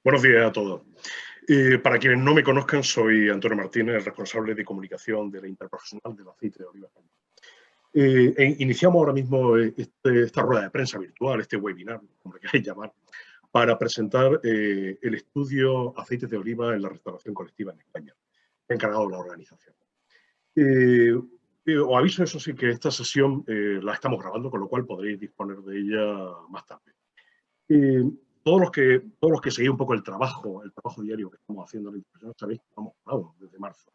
Buenos días a todos. Para quienes no me conozcan, soy Antonio Martínez, responsable de comunicación de la Interprofesional del Aceite de Oliva. Iniciamos ahora mismo esta rueda de prensa virtual, este webinar, como le queráis llamar, para presentar el estudio Aceites de Oliva en la restauración colectiva en España, encargado de la organización. Os aviso, eso sí, que esta sesión la estamos grabando, con lo cual podréis disponer de ella más tarde. Todos los que seguís un poco el trabajo diario que estamos haciendo en la Interprofesional, sabéis que hemos parado desde marzo.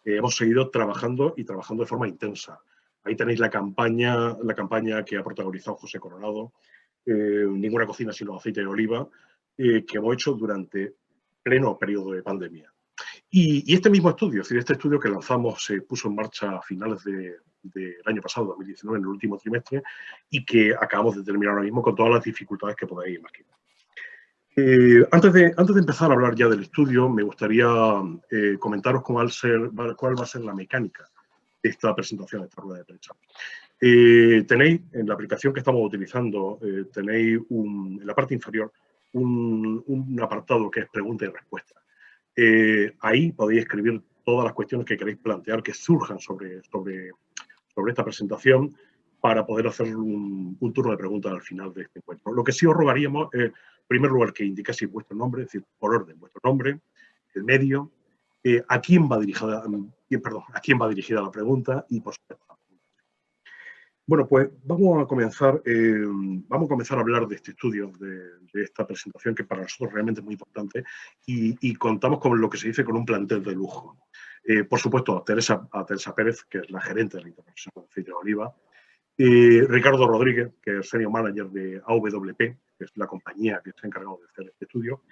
Hemos seguido trabajando y trabajando de forma intensa. Ahí tenéis la campaña que ha protagonizado José Coronado, Ninguna cocina sin los aceites de oliva, que hemos hecho durante pleno periodo de pandemia. Y este mismo estudio, es decir, este estudio que lanzamos se puso en marcha a finales del año pasado, 2019, en el último trimestre, y que acabamos de terminar ahora mismo con todas las dificultades que podéis imaginar. Antes de empezar a hablar ya del estudio, me gustaría comentaros cuál va a ser la mecánica de esta presentación, de esta rueda de prensa. Tenéis en la aplicación que estamos utilizando, tenéis en la parte inferior un apartado que es pregunta y respuesta. Ahí podéis escribir todas las cuestiones que queréis plantear, que surjan sobre esta presentación, para poder hacer un turno de preguntas al final de este encuentro. Lo que sí os rogaríamos es, en primer lugar, que indicaseis vuestro nombre, es decir, por orden, vuestro nombre, el medio, a quién va dirigida la pregunta y, por supuesto, la pregunta. Bueno, pues vamos a comenzar a hablar de este estudio, de esta presentación, que para nosotros realmente es muy importante, y contamos con lo que se dice con un plantel de lujo. Por supuesto, a Teresa Pérez, que es la gerente de la Interprofesional de Aceite de Oliva, Ricardo Rodríguez, que es Senior Manager de AWP, que es la compañía que está encargada de hacer este estudio,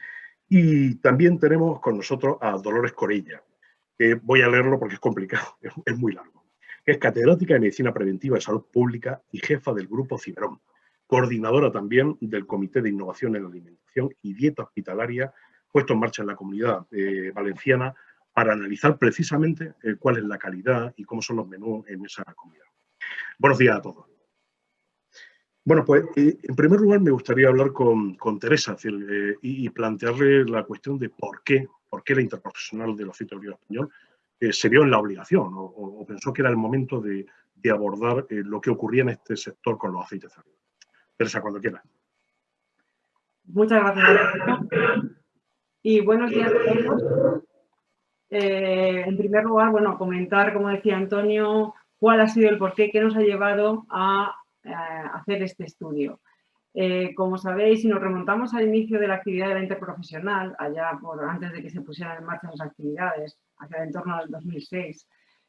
y también tenemos con nosotros a Dolores Corella, que voy a leerlo porque es complicado, es muy largo, que es catedrática de Medicina Preventiva de Salud Pública y jefa del Grupo Ciberón, coordinadora también del Comité de Innovación en la Alimentación y Dieta Hospitalaria, puesto en marcha en la Comunidad Valenciana para analizar precisamente cuál es la calidad y cómo son los menús en esa comunidad. Buenos días a todos. Bueno, pues en primer lugar me gustaría hablar con Teresa, es decir, y plantearle la cuestión de por qué la Interprofesional del Aceite de Oliva Español se vio en la obligación o pensó que era el momento de abordar lo que ocurría en este sector con los aceites de oliva. Teresa, cuando quieras. Muchas gracias. Y buenos días a todos. En primer lugar, bueno, comentar, como decía Antonio, cuál ha sido el porqué que nos ha llevado a hacer este estudio. Como sabéis, si nos remontamos al inicio de la actividad de la Interprofesional, allá antes de que se pusieran en marcha las actividades, hacia el torno del 2006,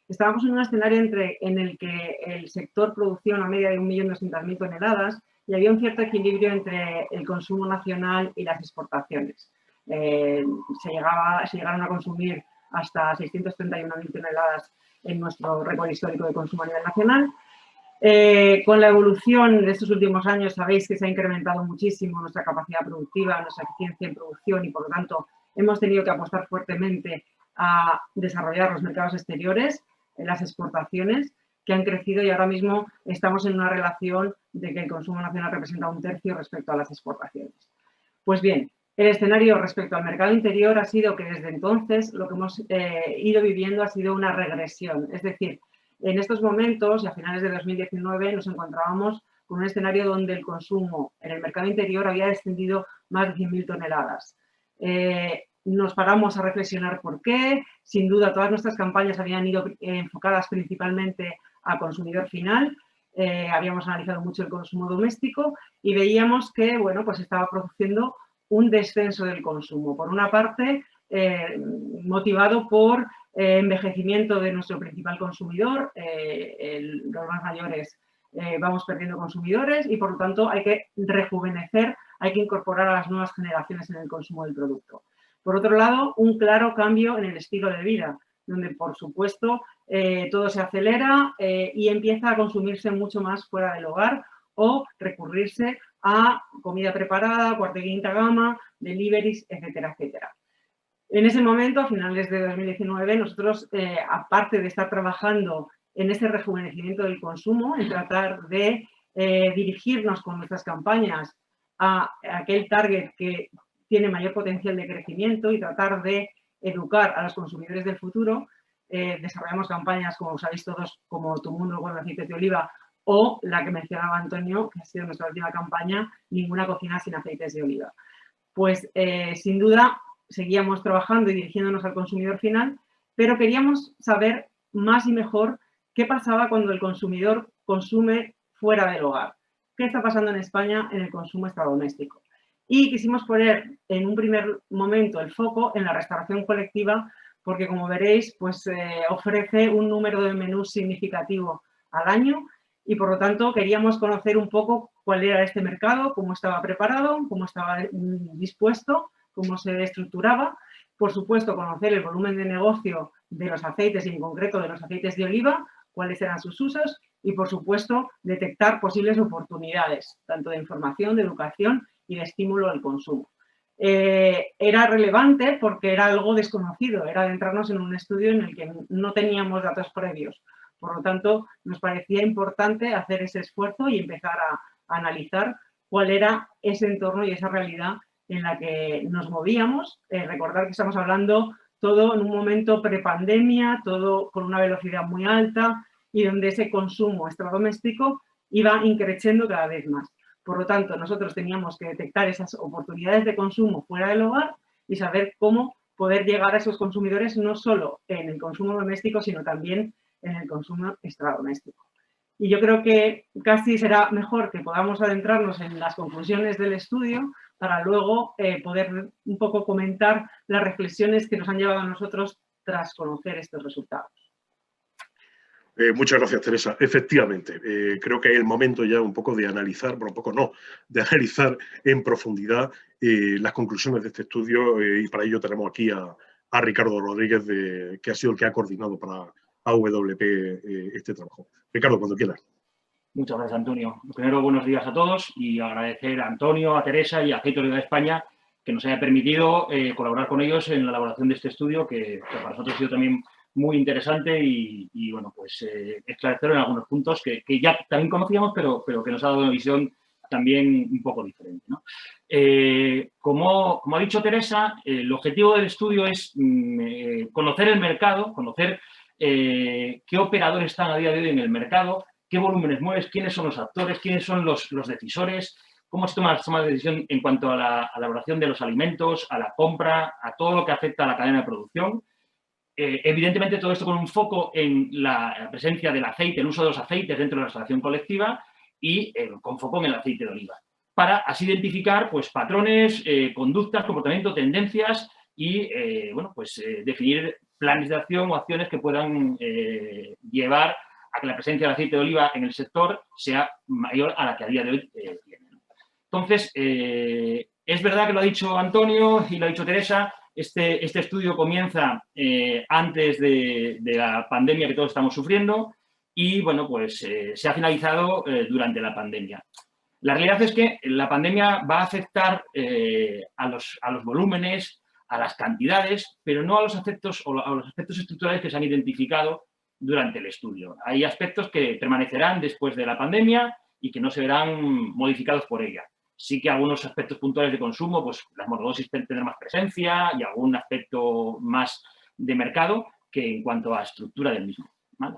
estábamos en un escenario en el que el sector producía una media de 1.200.000 toneladas y había un cierto equilibrio entre el consumo nacional y las exportaciones. Se llegaron a consumir hasta 631.000 toneladas en nuestro récord histórico de consumo a nivel nacional. Con la evolución de estos últimos años, sabéis que se ha incrementado muchísimo nuestra capacidad productiva, nuestra eficiencia en producción y, por lo tanto, hemos tenido que apostar fuertemente a desarrollar los mercados exteriores, las exportaciones, que han crecido y ahora mismo estamos en una relación de que el consumo nacional representa 1/3 respecto a las exportaciones. Pues bien, el escenario respecto al mercado interior ha sido que desde entonces lo que hemos ido viviendo ha sido una regresión. Es decir, en estos momentos y a finales de 2019 nos encontrábamos con un escenario donde el consumo en el mercado interior había descendido más de 100.000 toneladas. Nos paramos a reflexionar por qué. Sin duda, todas nuestras campañas habían ido enfocadas principalmente al consumidor final. Habíamos analizado mucho el consumo doméstico y veíamos que, bueno, pues estaba produciendo un descenso del consumo. Por una parte, motivado por envejecimiento de nuestro principal consumidor, los más mayores vamos perdiendo consumidores y, por lo tanto, hay que rejuvenecer, hay que incorporar a las nuevas generaciones en el consumo del producto. Por otro lado, un claro cambio en el estilo de vida, donde, por supuesto, todo se acelera y empieza a consumirse mucho más fuera del hogar o recurrirse a comida preparada, cuarta y quinta gama, deliveries, etcétera, etcétera. En ese momento, a finales de 2019, nosotros, aparte de estar trabajando en ese rejuvenecimiento del consumo, en tratar de dirigirnos con nuestras campañas a aquel target que tiene mayor potencial de crecimiento y tratar de educar a los consumidores del futuro. Desarrollamos campañas, como sabéis todos, como Tu Mundo con aceites de oliva, o la que mencionaba Antonio, que ha sido nuestra última campaña, Ninguna cocina sin aceites de oliva. Pues sin duda seguíamos trabajando y dirigiéndonos al consumidor final, pero queríamos saber más y mejor qué pasaba cuando el consumidor consume fuera del hogar. ¿Qué está pasando en España en el consumo extradoméstico? Y quisimos poner en un primer momento el foco en la restauración colectiva, porque como veréis, pues ofrece un número de menús significativo al año y por lo tanto queríamos conocer un poco cuál era este mercado, cómo estaba preparado, cómo estaba dispuesto, cómo se estructuraba. Por supuesto, conocer el volumen de negocio de los aceites y en concreto de los aceites de oliva, cuáles eran sus usos y, por supuesto, detectar posibles oportunidades, tanto de información, de educación y de estímulo al consumo. Era relevante porque era algo desconocido, era adentrarnos en un estudio en el que no teníamos datos previos. Por lo tanto, nos parecía importante hacer ese esfuerzo y empezar a analizar cuál era ese entorno y esa realidad en la que nos movíamos. Recordar que estamos hablando todo en un momento prepandemia, todo con una velocidad muy alta y donde ese consumo extradoméstico iba increciendo cada vez más. Por lo tanto, nosotros teníamos que detectar esas oportunidades de consumo fuera del hogar y saber cómo poder llegar a esos consumidores no solo en el consumo doméstico, sino también en el consumo extradoméstico. Y yo creo que casi será mejor que podamos adentrarnos en las conclusiones del estudio para luego poder un poco comentar las reflexiones que nos han llevado a nosotros tras conocer estos resultados. Muchas gracias, Teresa. Efectivamente, creo que es el momento ya un poco de analizar, bueno, un poco no, de analizar en profundidad las conclusiones de este estudio y para ello tenemos aquí a Ricardo Rodríguez, que ha sido el que ha coordinado para AWP este trabajo. Ricardo, cuando quieras. Muchas gracias, Antonio. Primero, buenos días a todos y agradecer a Antonio, a Teresa y a Aceite de Oliva de España que nos haya permitido colaborar con ellos en la elaboración de este estudio, que para nosotros ha sido también muy interesante y bueno, pues esclarecer en algunos puntos que ya también conocíamos, pero que nos ha dado una visión también un poco diferente, ¿no? Como ha dicho Teresa, el objetivo del estudio es conocer el mercado, conocer qué operadores están a día de hoy en el mercado, qué volúmenes mueves, quiénes son los actores, quiénes son los decisores, cómo se toma la decisión en cuanto a la elaboración de los alimentos, a la compra, a todo lo que afecta a la cadena de producción. Evidentemente, todo esto con un foco en la presencia del aceite, el uso de los aceites dentro de la restauración colectiva y con foco en el aceite de oliva, para así identificar pues, patrones, conductas, comportamiento, tendencias y bueno, pues, definir planes de acción o acciones que puedan llevar a que la presencia del aceite de oliva en el sector sea mayor a la que a día de hoy tiene. Entonces, es verdad que lo ha dicho Antonio y lo ha dicho Teresa, este estudio comienza antes de la pandemia que todos estamos sufriendo y, bueno, pues se ha finalizado durante la pandemia. La realidad es que la pandemia va a afectar a los volúmenes, a las cantidades, pero no a los aspectos o a los aspectos estructurales que se han identificado durante el estudio. Hay aspectos que permanecerán después de la pandemia y que no se verán modificados por ella. Sí que algunos aspectos puntuales de consumo, pues las monodosis tendrán más presencia y algún aspecto más de mercado que en cuanto a estructura del mismo, ¿vale?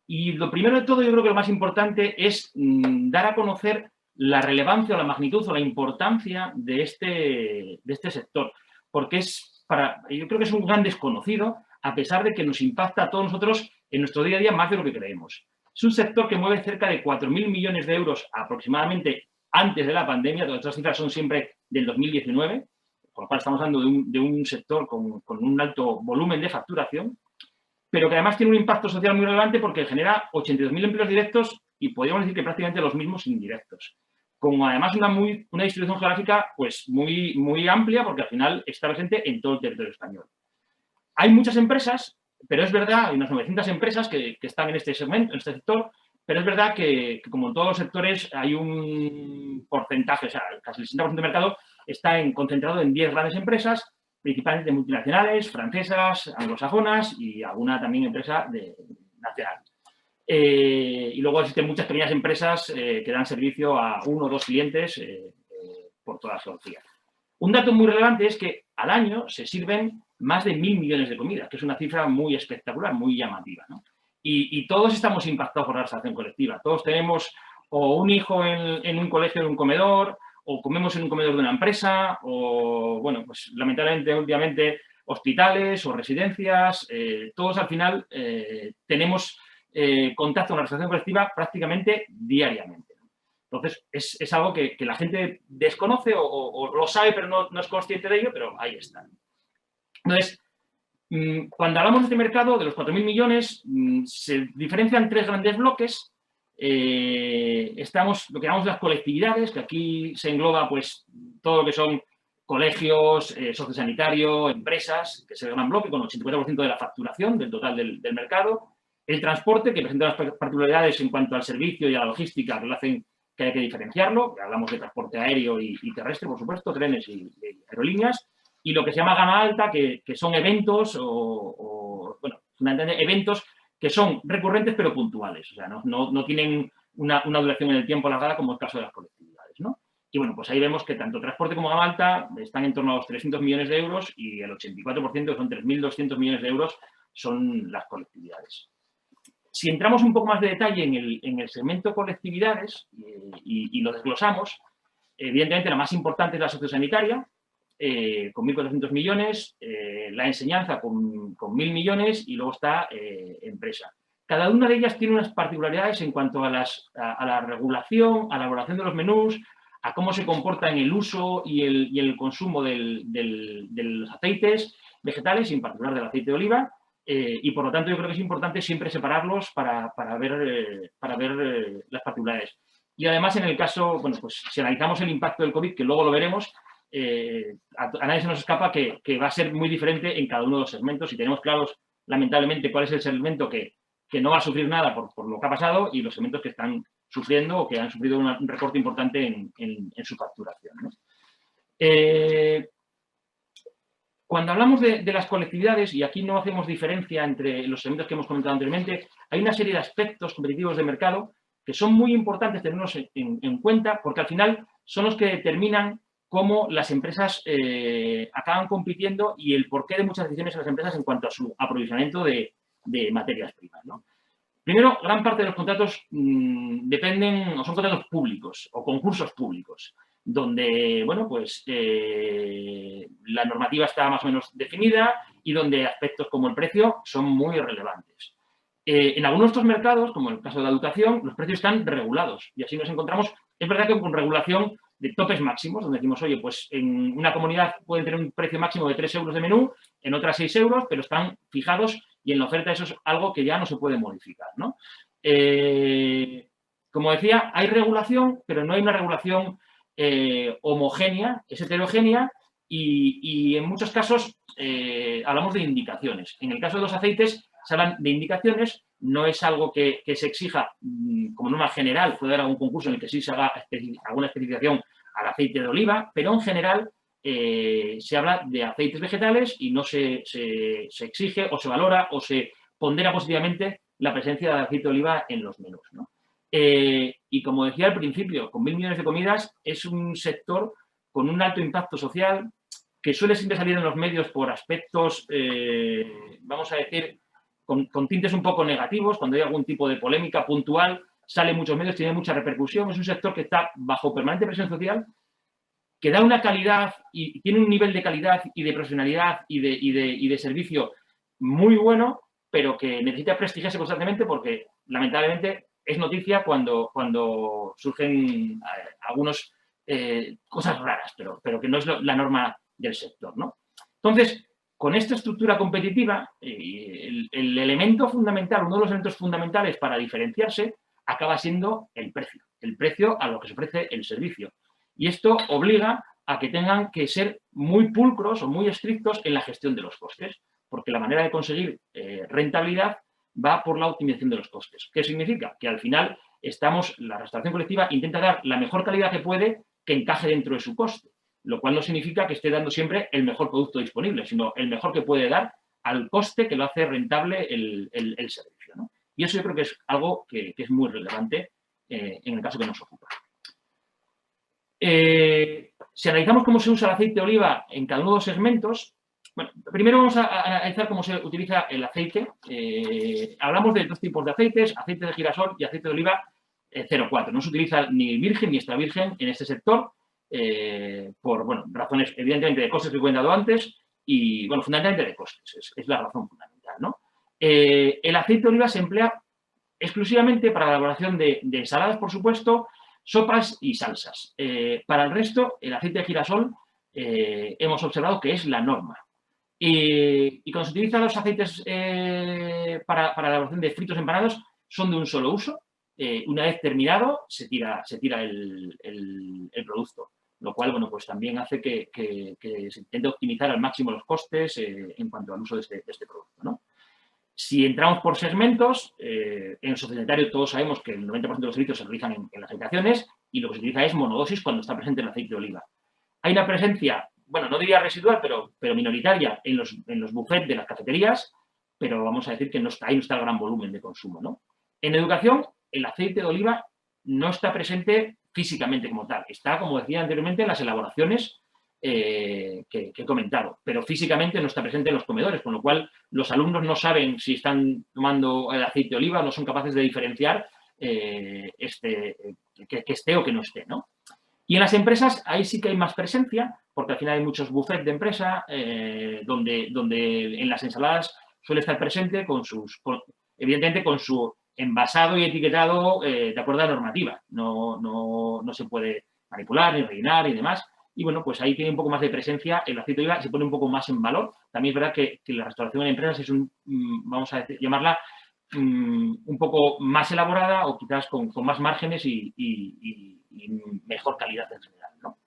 Y lo primero de todo, yo creo que lo más importante es dar a conocer la relevancia o la magnitud o la importancia de este sector, porque yo creo que es un gran desconocido, a pesar de que nos impacta a todos nosotros en nuestro día a día más de lo que creemos. Es un sector que mueve cerca de 4.000 millones de euros aproximadamente antes de la pandemia, todas estas cifras son siempre del 2019, por lo cual estamos hablando de un sector con un alto volumen de facturación, pero que además tiene un impacto social muy relevante porque genera 82.000 empleos directos y podríamos decir que prácticamente los mismos indirectos. Como además una distribución geográfica pues muy amplia porque al final está presente en todo el territorio español. Hay muchas empresas, pero es verdad, hay unas 900 empresas que están en este segmento, en este sector, pero es verdad que como en todos los sectores hay un porcentaje, o sea, casi el 60% del mercado está concentrado en 10 grandes empresas, principalmente multinacionales, francesas, anglosajonas y alguna también empresa nacional. Y luego existen muchas pequeñas empresas que dan servicio a 1 o 2 clientes por toda la geografía. Un dato muy relevante es que al año se sirven más de 1.000 millones de comidas, que es una cifra muy espectacular, muy llamativa, ¿no? Y todos estamos impactados por la restauración colectiva. Todos tenemos o un hijo en un colegio, en un comedor, o comemos en un comedor de una empresa, o, bueno, pues lamentablemente, últimamente, hospitales o residencias, todos al final tenemos contacto con la restauración colectiva prácticamente diariamente. Entonces, es algo que la gente desconoce o lo sabe, pero no es consciente de ello, pero ahí está. Entonces, cuando hablamos de este mercado, de los 4.000 millones, se diferencian 3 grandes bloques. Estamos lo que llamamos las colectividades, que aquí se engloba pues todo lo que son colegios, sociosanitario, empresas, que es el gran bloque, con el 84% de la facturación del total del mercado. El transporte, que presenta las particularidades en cuanto al servicio y a la logística, que lo hacen que hay que diferenciarlo, que hablamos de transporte aéreo y terrestre, por supuesto, trenes y aerolíneas. Y lo que se llama gama alta, que son eventos bueno, fundamentalmente eventos que son recurrentes pero puntuales. O sea, no tienen una duración en el tiempo alargada como el caso de las colectividades, ¿no? Y bueno, pues ahí vemos que tanto transporte como gama alta están en torno a los 300 millones de euros y el 84%, que son 3.200 millones de euros, son las colectividades. Si entramos un poco más de detalle en el segmento colectividades y lo desglosamos, evidentemente la más importante es la sociosanitaria, con 1.400 millones, la enseñanza con 1.000 millones y luego está empresa. Cada una de ellas tiene unas particularidades en cuanto a la regulación, a la elaboración de los menús, a cómo se comporta en el uso y el consumo de los aceites vegetales, y en particular del aceite de oliva, y por lo tanto yo creo que es importante siempre separarlos para ver las particularidades. Y además en el caso, bueno, pues si analizamos el impacto del COVID, que luego lo veremos, a nadie se nos escapa que va a ser muy diferente en cada uno de los segmentos y tenemos claros, lamentablemente, cuál es el segmento que no va a sufrir nada por lo que ha pasado y los segmentos que están sufriendo o que han sufrido un recorte importante en su facturación, ¿no? Cuando hablamos de las colectividades, y aquí no hacemos diferencia entre los segmentos que hemos comentado anteriormente, hay una serie de aspectos competitivos de mercado que son muy importantes tenerlos en cuenta porque al final son los que determinan cómo las empresas acaban compitiendo y el porqué de muchas decisiones de las empresas en cuanto a su aprovisionamiento de materias primas, ¿no? Primero, gran parte de los contratos dependen o son contratos públicos o concursos públicos, donde, bueno, pues la normativa está más o menos definida y donde aspectos como el precio son muy relevantes. En algunos de estos mercados, como en el caso de la educación, los precios están regulados y así nos encontramos, es verdad que con regulación de topes máximos, donde decimos, oye, pues en una comunidad pueden tener un precio máximo de 3 euros de menú, en otra 6 euros, pero están fijados y en la oferta eso es algo que ya no se puede modificar, ¿no? Como decía, hay regulación, pero no hay una regulación homogénea, es heterogénea y en muchos casos hablamos de indicaciones. En el caso de los aceites se hablan de indicaciones, no es algo que se exija como norma general, puede haber algún concurso en el que sí se haga alguna especificación al aceite de oliva, pero en general se habla de aceites vegetales y no se exige o se valora o se pondera positivamente la presencia de aceite de oliva en los menús, ¿no? Y como decía al principio, con 1.000 millones de comidas es un sector con un alto impacto social que suele siempre salir en los medios por aspectos, vamos a decir, con tintes un poco negativos, cuando hay algún tipo de polémica puntual, sale en muchos medios, tiene mucha repercusión, es un sector que está bajo permanente presión social, que da una calidad y tiene un nivel de calidad y de profesionalidad y de servicio muy bueno, pero que necesita prestigiarse constantemente porque, lamentablemente, es noticia cuando surgen algunas cosas raras, pero que no es la norma del sector, ¿no? Entonces, con esta estructura competitiva, el elemento fundamental, uno de los elementos fundamentales para diferenciarse, acaba siendo el precio a lo que se ofrece el servicio. Y esto obliga a que tengan que ser muy pulcros o muy estrictos en la gestión de los costes, porque la manera de conseguir rentabilidad va por la optimización de los costes. ¿Qué significa? Que al final la restauración colectiva intenta dar la mejor calidad que puede que encaje dentro de su coste, lo cual no significa que esté dando siempre el mejor producto disponible, sino el mejor que puede dar al coste que lo hace rentable el servicio, ¿no? Y eso yo creo que es algo que es muy relevante en el caso que nos ocupa. Si analizamos cómo se usa el aceite de oliva en cada uno de los segmentos, bueno, primero vamos a analizar cómo se utiliza el aceite. Hablamos de dos tipos de aceites, aceite de girasol y aceite de oliva 0,4. No se utiliza ni virgen ni extra virgen en este sector por razones evidentemente de costes que he comentado antes y, bueno, fundamentalmente de costes. Es la razón fundamental, ¿no? El aceite de oliva se emplea exclusivamente para la elaboración de ensaladas, por supuesto, sopas y salsas. Para el resto, el aceite de girasol hemos observado que es la norma. Y cuando se utilizan los aceites para la elaboración de fritos empanados, son de un solo uso. Una vez terminado, se tira el producto, lo cual, bueno, pues también hace que se intente optimizar al máximo los costes en cuanto al uso de este producto, ¿no? Si entramos por segmentos, en el sociosanitario todos sabemos que el 90% de los servicios se realizan en las habitaciones y lo que se utiliza es monodosis cuando está presente el aceite de oliva. Hay una presencia, bueno, no diría residual, pero minoritaria en los buffets de las cafeterías, pero vamos a decir que ahí no está el gran volumen de consumo, ¿no? En educación, el aceite de oliva no está presente físicamente como tal. Está, como decía anteriormente, en las elaboraciones que he comentado, pero físicamente no está presente en los comedores, con lo cual los alumnos no saben si están tomando el aceite de oliva, no son capaces de diferenciar que esté o que no esté, ¿no? Y en las empresas ahí sí que hay más presencia, porque al final hay muchos buffets de empresa donde en las ensaladas suele estar presente evidentemente con su envasado y etiquetado de acuerdo a la normativa. No se puede manipular, ni rellenar y demás. Y bueno, pues ahí tiene un poco más de presencia el aceite de oliva, se pone un poco más en valor. También es verdad que la restauración en empresas es vamos a llamarla, un poco más elaborada o quizás con más márgenes y mejor calidad en general, ¿no?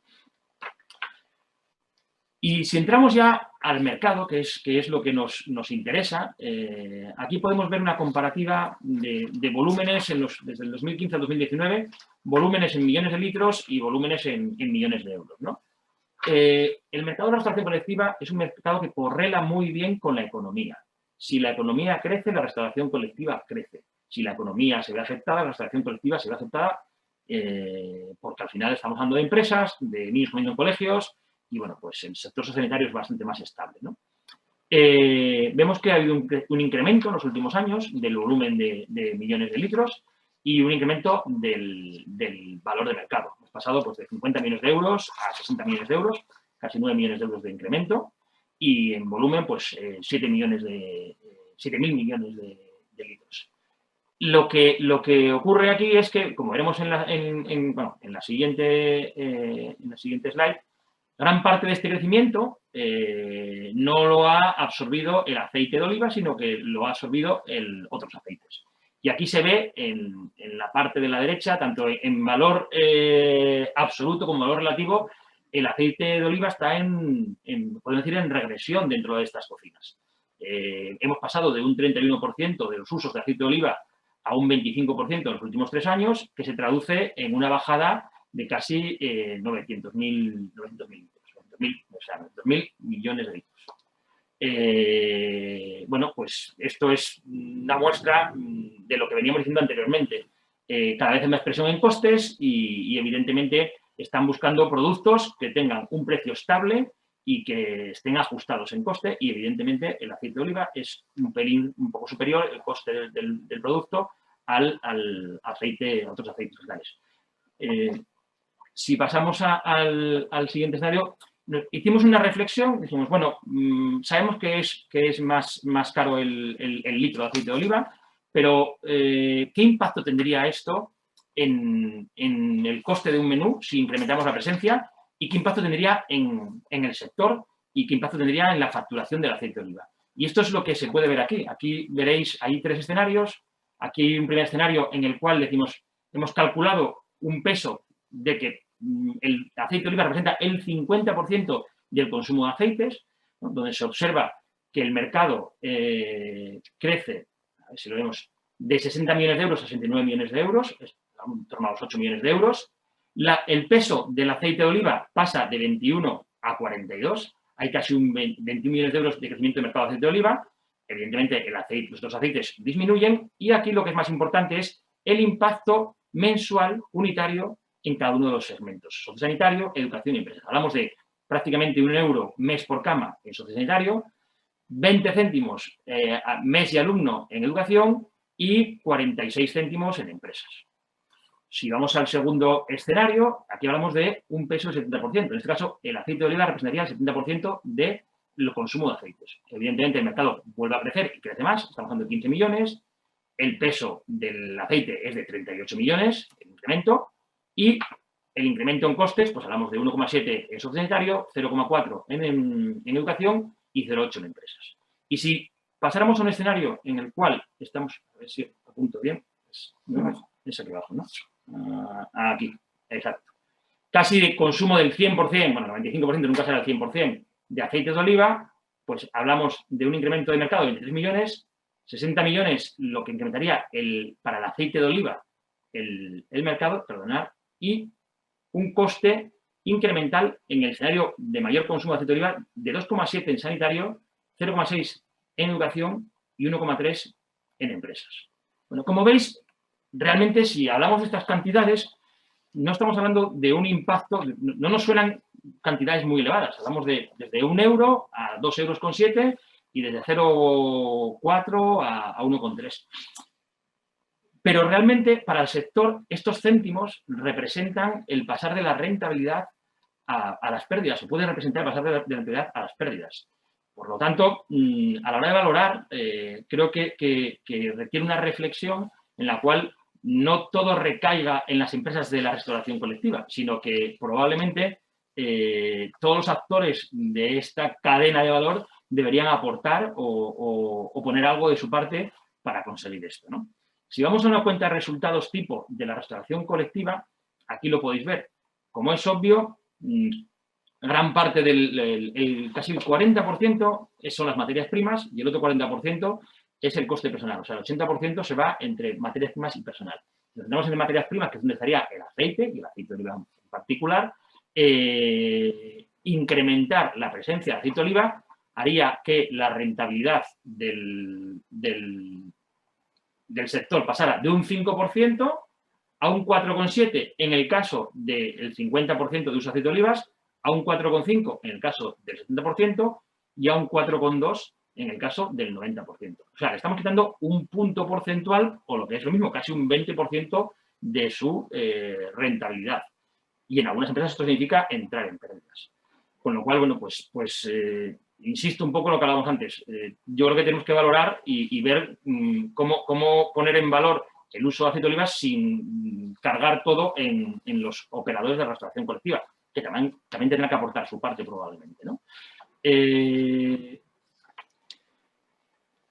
Y si entramos ya al mercado, que es lo que nos interesa, aquí podemos ver una comparativa de volúmenes desde el 2015 al 2019, volúmenes en millones de litros y volúmenes en millones de euros, ¿no? El mercado de la restauración colectiva es un mercado que correla muy bien con la economía. Si la economía crece, la restauración colectiva crece. Si la economía se ve afectada, la restauración colectiva se ve afectada porque al final estamos hablando de empresas, de niños comiendo en colegios y, bueno, pues el sector sociosanitario es bastante más estable, ¿no? Vemos que ha habido un incremento en los últimos años del volumen de millones de litros y un incremento del valor de mercado. Hemos pasado pues, de 50 millones de euros a 60 millones de euros, casi 9 millones de euros de incremento y en volumen pues 7.000 millones de litros. Lo que ocurre aquí es que, como veremos en la siguiente slide, gran parte de este crecimiento no lo ha absorbido el aceite de oliva, sino que lo ha absorbido otros aceites. Y aquí se ve en la parte de la derecha, tanto en valor absoluto como en valor relativo, el aceite de oliva está podemos decir, en regresión dentro de estas cocinas. Hemos pasado de un 31% de los usos de aceite de oliva a un 25% en los últimos 3 años, que se traduce en una bajada de casi 900.000 millones de litros. Bueno, pues esto es una muestra de lo que veníamos diciendo anteriormente. Cada vez hay más presión en costes y evidentemente están buscando productos que tengan un precio estable y que estén ajustados en coste y evidentemente el aceite de oliva es un poco superior el coste del producto a otros aceites vegetales. Si pasamos al siguiente escenario, hicimos una reflexión, dijimos, bueno, sabemos que es más caro el litro de aceite de oliva, pero ¿qué impacto tendría esto en el coste de un menú si incrementamos la presencia? ¿Y qué impacto tendría en el sector? ¿Y qué impacto tendría en la facturación del aceite de oliva? Y esto es lo que se puede ver aquí. Aquí veréis, hay 3 escenarios. Aquí hay un primer escenario en el cual decimos, hemos calculado un peso de que el aceite de oliva representa el 50% del consumo de aceites, ¿no? Donde se observa que el mercado crece, a ver si lo vemos, de 60 millones de euros a 69 millones de euros, en torno a los 8 millones de euros. El peso del aceite de oliva pasa de 21 a 42, hay casi 21 millones de euros de crecimiento de mercado de aceite de oliva. Evidentemente, los otros aceites disminuyen y aquí lo que es más importante es el impacto mensual unitario en cada uno de los segmentos: sociosanitario, educación y empresas. Hablamos de prácticamente 1 euro mes por cama en sociosanitario, 20 céntimos mes y alumno en educación y 46 céntimos en empresas. Si vamos al segundo escenario, aquí hablamos de un peso del 70%. En este caso, el aceite de oliva representaría el 70% del consumo de aceites. Evidentemente, el mercado vuelve a crecer y crece más. Estamos hablando de 15 millones. El peso del aceite es de 38 millones, el incremento. Y el incremento en costes, pues hablamos de 1,7 en sociosanitario, 0,4 en educación y 0,8 en empresas. Y si pasáramos a un escenario en el cual estamos, a ver si apunto bien, es aquí abajo, ¿no? Aquí, exacto. Casi de consumo del 100%, bueno, 95% nunca será el 100% de aceites de oliva, pues hablamos de un incremento de mercado de 23 millones, 60 millones lo que incrementaría para el aceite de oliva el mercado, perdonad, y un coste incremental en el escenario de mayor consumo de aceite de oliva de 2,7 en sanitario, 0,6 en educación y 1,3 en empresas. Bueno, como veis, realmente si hablamos de estas cantidades, no estamos hablando de un impacto, no nos suenan cantidades muy elevadas. Hablamos de desde 1 euro a 2,7 euros y desde 0,4 a 1,3. Pero realmente para el sector estos céntimos representan el pasar de la rentabilidad a las pérdidas, o puede representar el pasar de la rentabilidad a las pérdidas. Por lo tanto, a la hora de valorar, creo que requiere una reflexión en la cual no todo recaiga en las empresas de la restauración colectiva, sino que probablemente todos los actores de esta cadena de valor deberían aportar o poner algo de su parte para conseguir esto, ¿no? Si vamos a una cuenta de resultados tipo de la restauración colectiva, aquí lo podéis ver. Como es obvio, gran parte casi el 40% son las materias primas y el otro 40% es el coste personal. O sea, el 80% se va entre materias primas y personal. Nos tenemos entre materias primas, que es donde estaría el aceite, y el aceite de oliva en particular. Incrementar la presencia de aceite de oliva haría que la rentabilidad del sector pasara de un 5% a un 4,7% en el caso del 50% de uso de aceite de olivas, a un 4,5% en el caso del 70% y a un 4,2% en el caso del 90%. O sea, le estamos quitando un punto porcentual, o lo que es lo mismo, casi un 20% de su rentabilidad. Y en algunas empresas esto significa entrar en pérdidas. Con lo cual, bueno, pues insisto un poco en lo que hablábamos antes. Yo creo que tenemos que valorar y ver cómo poner en valor el uso de aceite de olivas sin cargar todo en los operadores de restauración colectiva, que también tendrán que aportar su parte probablemente, ¿no?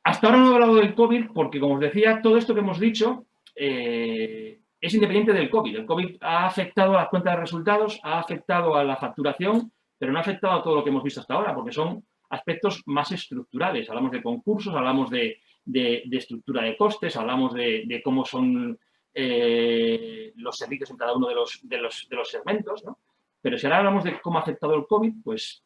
Hasta ahora no he hablado del COVID porque, como os decía, todo esto que hemos dicho es independiente del COVID. El COVID ha afectado a las cuentas de resultados, ha afectado a la facturación, pero no ha afectado a todo lo que hemos visto hasta ahora, porque son aspectos más estructurales. Hablamos de concursos, hablamos de estructura de costes, hablamos de cómo son los servicios en cada uno de los segmentos, ¿no? Pero si ahora hablamos de cómo ha afectado el COVID, pues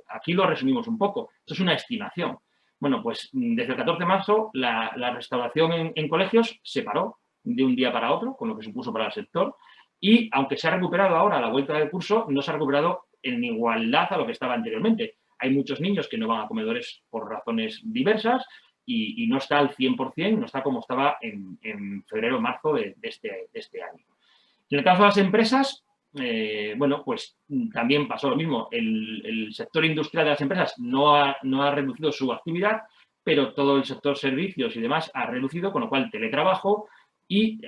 aquí lo resumimos un poco. Esto es una estimación. Bueno, pues desde el 14 de marzo la restauración en colegios se paró de un día para otro, con lo que supuso para el sector, y aunque se ha recuperado ahora a la vuelta del curso, no se ha recuperado en igualdad a lo que estaba anteriormente. Hay muchos niños que no van a comedores por razones diversas y no está al 100%, no está como estaba en febrero o marzo de este año. En el caso de las empresas, bueno, pues también pasó lo mismo. El sector industrial de las empresas no ha reducido su actividad, pero todo el sector servicios y demás ha reducido, con lo cual teletrabajo y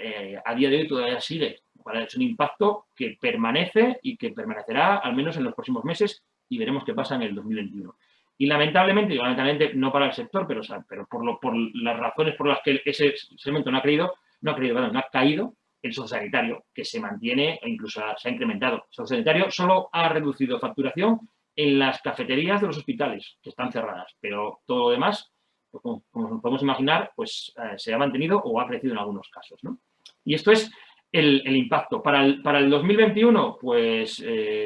a día de hoy todavía sigue. Es un impacto que permanece y que permanecerá al menos en los próximos meses y veremos qué pasa en el 2021. Y lamentablemente no para el sector, pero por las razones por las que ese segmento no ha caído, el sociosanitario, que se mantiene e incluso se ha incrementado. El sociosanitario solo ha reducido facturación en las cafeterías de los hospitales, que están cerradas, pero todo lo demás, pues, como nos podemos imaginar, pues se ha mantenido o ha crecido en algunos casos, ¿no? Y esto es el impacto. Para el 2021, pues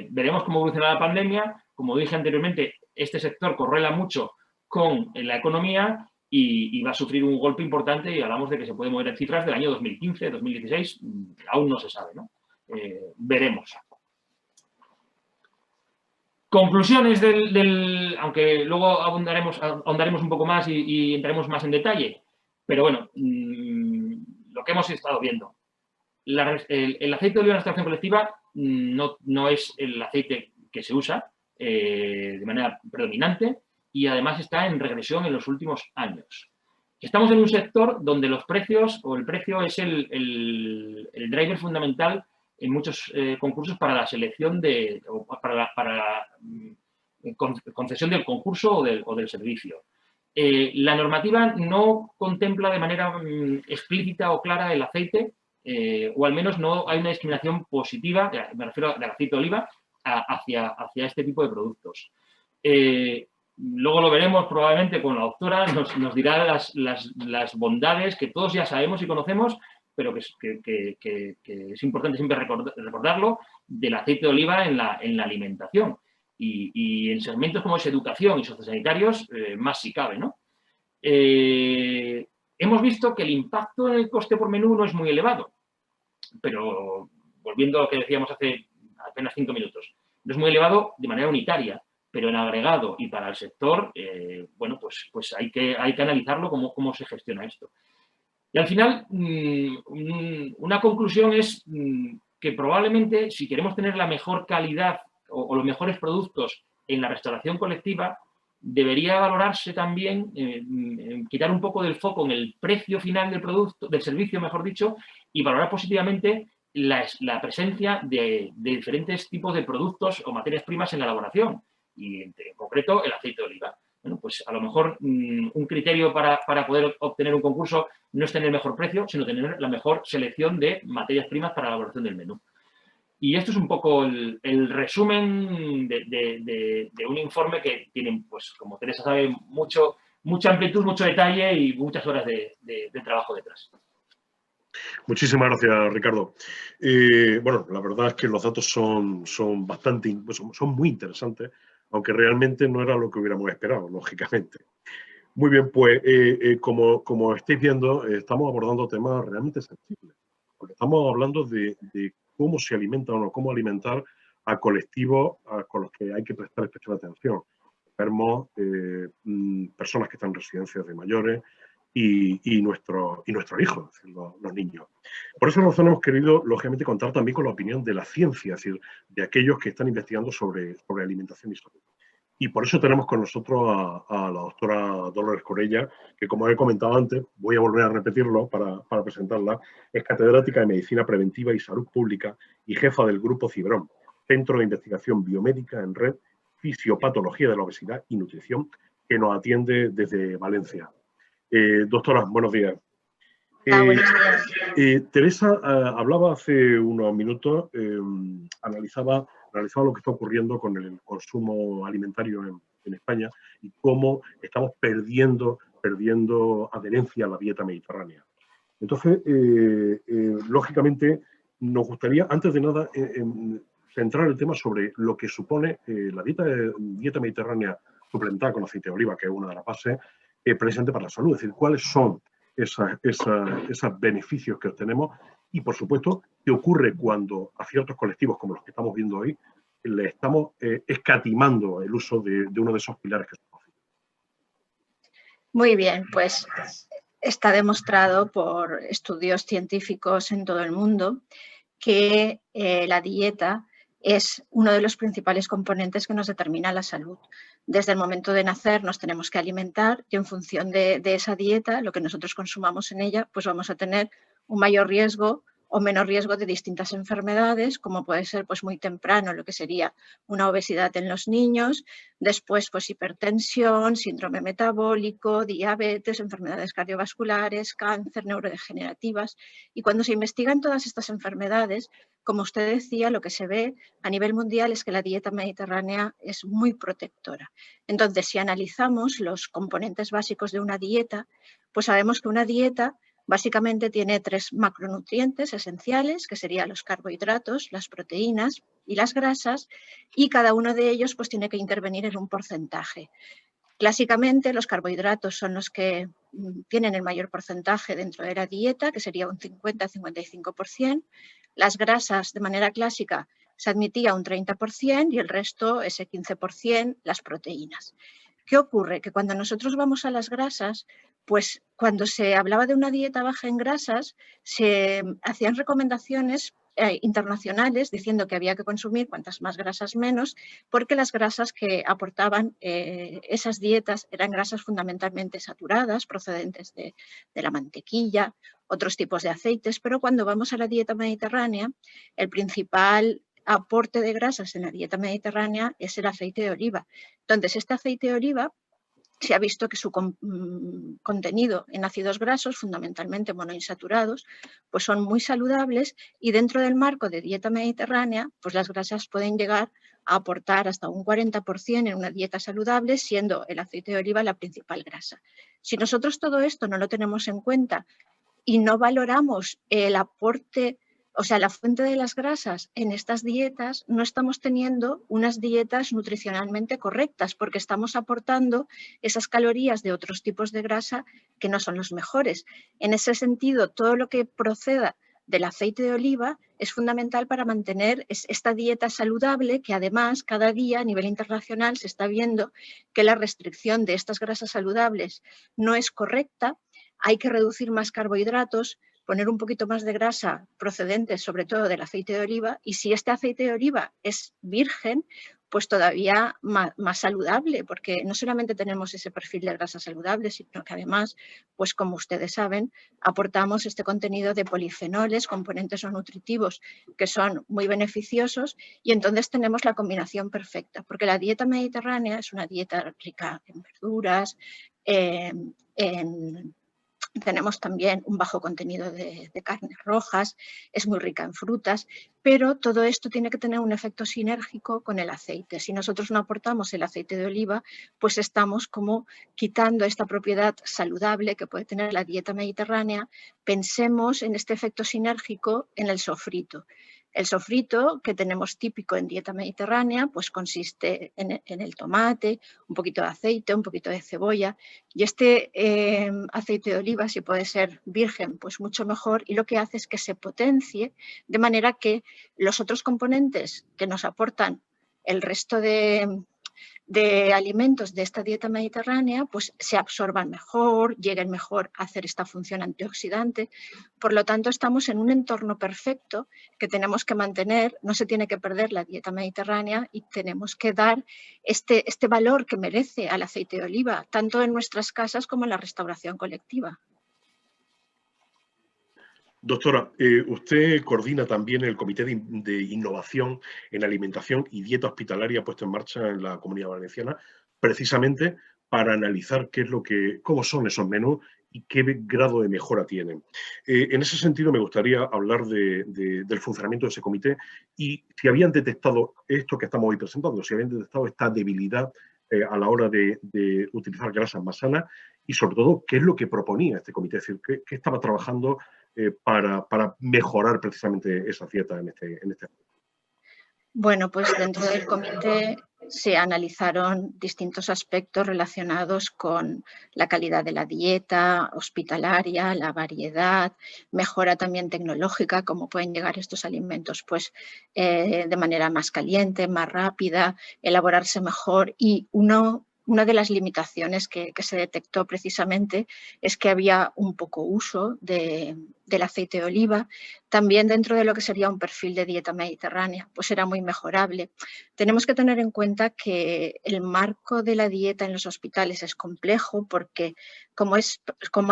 veremos cómo evoluciona la pandemia. Como dije anteriormente, este sector correla mucho con la economía y va a sufrir un golpe importante y hablamos de que se puede mover en cifras del año 2015, 2016, aún no se sabe, ¿no? veremos. Conclusiones aunque luego ahondaremos un poco más y entraremos más en detalle, pero bueno, lo que hemos estado viendo. El aceite de oliva en extracción colectiva no es el aceite que se usa de manera predominante y además está en regresión en los últimos años. Estamos en un sector donde los precios o el precio es el driver fundamental en muchos concursos para la selección o para la concesión del concurso o del servicio. La normativa no contempla de manera explícita o clara el aceite, o al menos no hay una discriminación positiva, me refiero al aceite de oliva, hacia este tipo de productos. Luego lo veremos probablemente con la doctora, nos dirá las bondades que todos ya sabemos y conocemos, pero que es importante siempre recordarlo, del aceite de oliva en la alimentación. Y en segmentos como es educación y sociosanitarios, más si cabe, ¿no? Hemos visto que el impacto en el coste por menú no es muy elevado, pero volviendo a lo que decíamos hace apenas 5 minutos, no es muy elevado de manera unitaria, pero en agregado y para el sector, bueno, pues hay que analizarlo cómo se gestiona esto. Y al final, una conclusión es que probablemente si queremos tener la mejor calidad o los mejores productos en la restauración colectiva, debería valorarse también, quitar un poco del foco en el precio final del producto, del servicio, mejor dicho, y valorar positivamente la presencia de diferentes tipos de productos o materias primas en la elaboración, y en concreto el aceite de oliva. Bueno, pues a lo mejor un criterio para poder obtener un concurso no es tener el mejor precio, sino tener la mejor selección de materias primas para la elaboración del menú. Y esto es un poco el resumen de un informe que tiene, pues como Teresa sabe, mucha amplitud, mucho detalle y muchas horas de trabajo detrás. Muchísimas gracias, Ricardo. Bueno, la verdad es que los datos son muy interesantes, aunque realmente no era lo que hubiéramos esperado, lógicamente. Muy bien, pues como estáis viendo, estamos abordando temas realmente sensibles, porque estamos hablando de cómo se alimenta o no, cómo alimentar a colectivos con los que hay que prestar especial atención. Enfermos, personas que están en residencias de mayores y nuestros hijos, es decir, los niños. Por esa razón hemos querido, lógicamente, contar también con la opinión de la ciencia, es decir, de aquellos que están investigando sobre alimentación y salud. Y por eso tenemos con nosotros a la doctora Dolores Corella, que como he comentado antes, voy a volver a repetirlo para presentarla, es catedrática de Medicina Preventiva y Salud Pública y jefa del Grupo CIBRON, Centro de Investigación Biomédica en Red, Fisiopatología de la Obesidad y Nutrición, que nos atiende desde Valencia. Doctora, buenos días. Buenos días. Teresa hablaba hace unos minutos, analizaba lo que está ocurriendo con el consumo alimentario en España y cómo estamos perdiendo adherencia a la dieta mediterránea. Entonces, lógicamente, nos gustaría, antes de nada, centrar el tema sobre lo que supone la dieta mediterránea suplementada con aceite de oliva, que es una de las bases presentes para la salud, es decir, cuáles son esos beneficios que obtenemos y, por supuesto, qué ocurre cuando a ciertos colectivos como los que estamos viendo hoy le estamos escatimando el uso de uno de esos pilares que son. Muy bien, pues está demostrado por estudios científicos en todo el mundo que la dieta es uno de los principales componentes que nos determina la salud. Desde el momento de nacer nos tenemos que alimentar y en función de esa dieta, lo que nosotros consumamos en ella, pues vamos a tener un mayor riesgo o menor riesgo de distintas enfermedades, como puede ser pues muy temprano lo que sería una obesidad en los niños, después pues hipertensión, síndrome metabólico, diabetes, enfermedades cardiovasculares, cáncer, neurodegenerativas. Y cuando se investigan todas estas enfermedades, como usted decía, lo que se ve a nivel mundial es que la dieta mediterránea es muy protectora. Entonces, si analizamos los componentes básicos de una dieta, pues sabemos que una dieta básicamente tiene 3 macronutrientes esenciales, que serían los carbohidratos, las proteínas y las grasas, y cada uno de ellos pues, tiene que intervenir en un porcentaje. Clásicamente, los carbohidratos son los que tienen el mayor porcentaje dentro de la dieta, que sería un 50-55%. Las grasas de manera clásica se admitía un 30% y el resto, ese 15%, las proteínas. ¿Qué ocurre? Que cuando nosotros vamos a las grasas, pues cuando se hablaba de una dieta baja en grasas, se hacían recomendaciones internacionales diciendo que había que consumir cuantas más grasas menos, porque las grasas que aportaban esas dietas eran grasas fundamentalmente saturadas, procedentes de la mantequilla, otros tipos de aceites, pero cuando vamos a la dieta mediterránea, el principal aporte de grasas en la dieta mediterránea es el aceite de oliva. Entonces, este aceite de oliva se ha visto que su contenido en ácidos grasos, fundamentalmente monoinsaturados, pues son muy saludables y dentro del marco de dieta mediterránea, pues las grasas pueden llegar a aportar hasta un 40% en una dieta saludable, siendo el aceite de oliva la principal grasa. Si nosotros todo esto no lo tenemos en cuenta y no valoramos el aporte, o sea, la fuente de las grasas en estas dietas, no estamos teniendo unas dietas nutricionalmente correctas porque estamos aportando esas calorías de otros tipos de grasa que no son los mejores. En ese sentido, todo lo que proceda del aceite de oliva es fundamental para mantener esta dieta saludable que además cada día a nivel internacional se está viendo que la restricción de estas grasas saludables no es correcta. Hay que reducir más carbohidratos, poner un poquito más de grasa procedente sobre todo del aceite de oliva y si este aceite de oliva es virgen, pues todavía más saludable, porque no solamente tenemos ese perfil de grasa saludable, sino que además, pues como ustedes saben, aportamos este contenido de polifenoles, componentes no nutritivos que son muy beneficiosos y entonces tenemos la combinación perfecta, porque la dieta mediterránea es una dieta rica en verduras, tenemos también un bajo contenido de carnes rojas, es muy rica en frutas, pero todo esto tiene que tener un efecto sinérgico con el aceite. Si nosotros no aportamos el aceite de oliva, pues estamos como quitando esta propiedad saludable que puede tener la dieta mediterránea. Pensemos en este efecto sinérgico en el sofrito. El sofrito que tenemos típico en dieta mediterránea pues consiste en el tomate, un poquito de aceite, un poquito de cebolla y este aceite de oliva, si puede ser virgen, pues mucho mejor y lo que hace es que se potencie de manera que los otros componentes que nos aportan el resto de alimentos de esta dieta mediterránea pues se absorban mejor, lleguen mejor a hacer esta función antioxidante. Por lo tanto, estamos en un entorno perfecto que tenemos que mantener, no se tiene que perder la dieta mediterránea y tenemos que dar este valor que merece al aceite de oliva, tanto en nuestras casas como en la restauración colectiva. Doctora, usted coordina también el Comité de Innovación en Alimentación y Dieta Hospitalaria puesto en marcha en la Comunidad Valenciana, precisamente para analizar cómo son esos menús y qué grado de mejora tienen. En ese sentido, me gustaría hablar del funcionamiento de ese comité y si habían detectado esto que estamos hoy presentando, si habían detectado esta debilidad a la hora de utilizar grasas más sanas y, sobre todo, qué es lo que proponía este comité, es decir, qué estaba trabajando para mejorar precisamente esa dieta en este. Bueno, pues dentro del comité se analizaron distintos aspectos relacionados con la calidad de la dieta hospitalaria, la variedad, mejora también tecnológica, cómo pueden llegar estos alimentos pues, de manera más caliente, más rápida, elaborarse mejor y una de las limitaciones que se detectó precisamente es que había un poco uso del aceite de oliva. También dentro de lo que sería un perfil de dieta mediterránea, pues era muy mejorable. Tenemos que tener en cuenta que el marco de la dieta en los hospitales es complejo porque como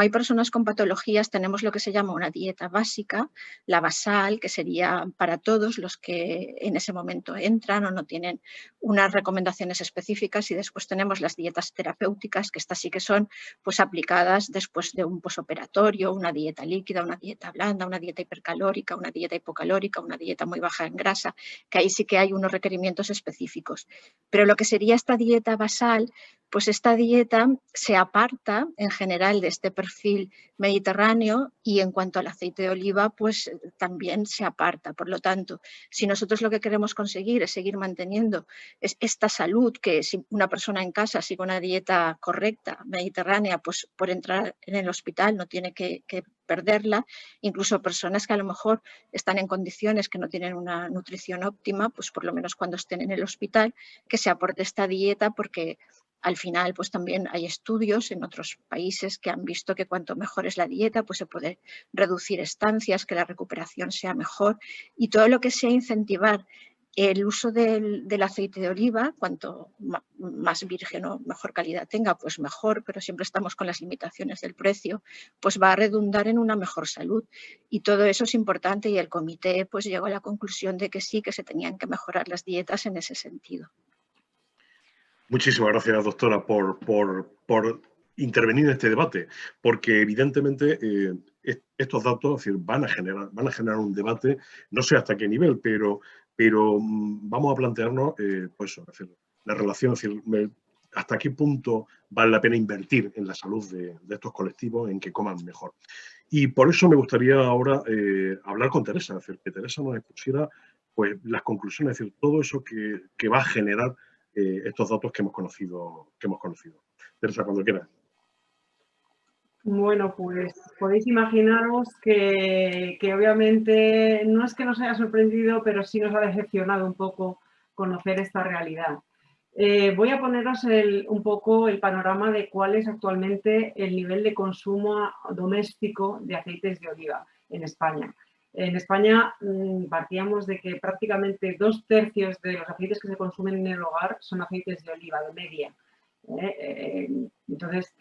hay personas con patologías, tenemos lo que se llama una dieta básica, la basal, que sería para todos los que en ese momento entran o no tienen unas recomendaciones específicas y después tenemos las dietas terapéuticas, que estas sí que son pues, aplicadas después de un posoperatorio, una dieta líquida, una dieta blanda, una dieta hipercalórica, una dieta hipocalórica, una dieta muy baja en grasa, que ahí sí que hay unos requerimientos específicos. Pero lo que sería esta dieta basal, pues esta dieta se aparta en general de este perfil mediterráneo y en cuanto al aceite de oliva, pues también se aparta. Por lo tanto, si nosotros lo que queremos conseguir es seguir manteniendo esta salud, que si una persona en casa sigue una dieta correcta, mediterránea, pues por entrar en el hospital no tiene que perderla. Incluso personas que a lo mejor están en condiciones que no tienen una nutrición óptima, pues por lo menos cuando estén en el hospital, que se aporte esta dieta, porque al final pues también hay estudios en otros países que han visto que cuanto mejor es la dieta, pues se puede reducir estancias, que la recuperación sea mejor, y todo lo que sea incentivar el uso del aceite de oliva, cuanto más virgen o mejor calidad tenga, pues mejor, pero siempre estamos con las limitaciones del precio, pues va a redundar en una mejor salud. Y todo eso es importante, y el comité pues llegó a la conclusión de que sí, que se tenían que mejorar las dietas en ese sentido. Muchísimas gracias, doctora, por intervenir en este debate, porque evidentemente estos datos, es decir, van a generar un debate, no sé hasta qué nivel, pero vamos a plantearnos pues, es decir, la relación, es decir, hasta qué punto vale la pena invertir en la salud de estos colectivos, en que coman mejor. Y por eso me gustaría ahora hablar con Teresa, es decir, que Teresa nos expusiera pues, las conclusiones, es decir, todo eso que va a generar estos datos que hemos conocido. Teresa, cuando quieras. Bueno, pues podéis imaginaros que obviamente no es que nos haya sorprendido, pero sí nos ha decepcionado un poco conocer esta realidad. Voy a poneros un poco el panorama de cuál es actualmente el nivel de consumo doméstico de aceites de oliva en España. En España partíamos de que prácticamente 2/3 de los aceites que se consumen en el hogar son aceites de oliva, de media. Entonces,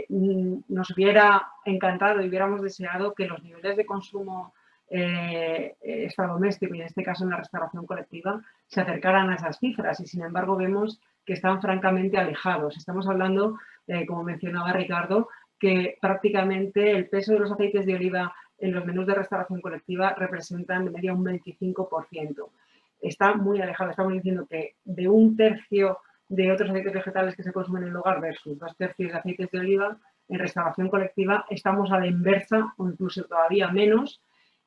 nos hubiera encantado y hubiéramos deseado que los niveles de consumo extradoméstico, y en este caso en la restauración colectiva, se acercaran a esas cifras, y sin embargo vemos que están francamente alejados. Estamos hablando, como mencionaba Ricardo, que prácticamente el peso de los aceites de oliva en los menús de restauración colectiva representan de media un 25%. Está muy alejado. Estamos diciendo que de 1/3 de otros aceites vegetales que se consumen en el hogar versus 2/3 de aceites de oliva, en restauración colectiva estamos a la inversa o incluso todavía menos.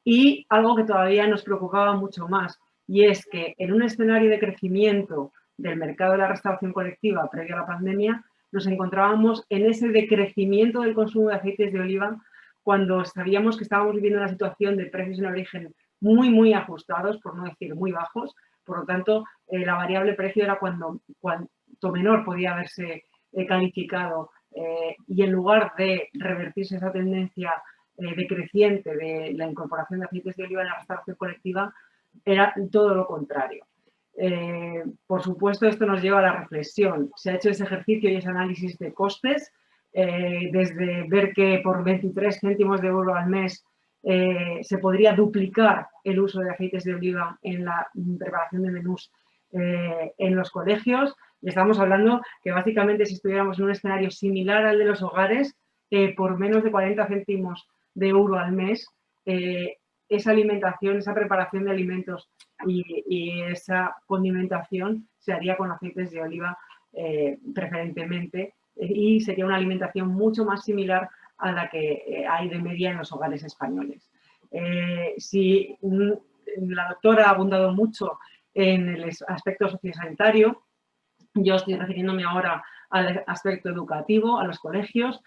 Y algo que todavía nos preocupaba mucho más, y es que en un escenario de crecimiento del mercado de la restauración colectiva previo a la pandemia, nos encontrábamos en ese decrecimiento del consumo de aceites de oliva cuando sabíamos que estábamos viviendo una situación de precios en origen muy, muy ajustados, por no decir muy bajos. Por lo tanto, la variable precio era cuanto menor podía haberse calificado, y en lugar de revertirse esa tendencia decreciente de la incorporación de aceites de oliva en la restauración colectiva, era todo lo contrario. Por supuesto, esto nos lleva a la reflexión. Se ha hecho ese ejercicio y ese análisis de costes, desde ver que por 23 céntimos de euro al mes se podría duplicar el uso de aceites de oliva en la preparación de menús en los colegios. Estamos hablando que básicamente si estuviéramos en un escenario similar al de los hogares, por menos de 40 céntimos de euro al mes, esa alimentación, esa preparación de alimentos y esa condimentación se haría con aceites de oliva preferentemente, y sería una alimentación mucho más similar a la que hay de media en los hogares españoles. Si la doctora ha abundado mucho en el aspecto sociosanitario, yo estoy refiriéndome ahora al aspecto educativo, a los colegios,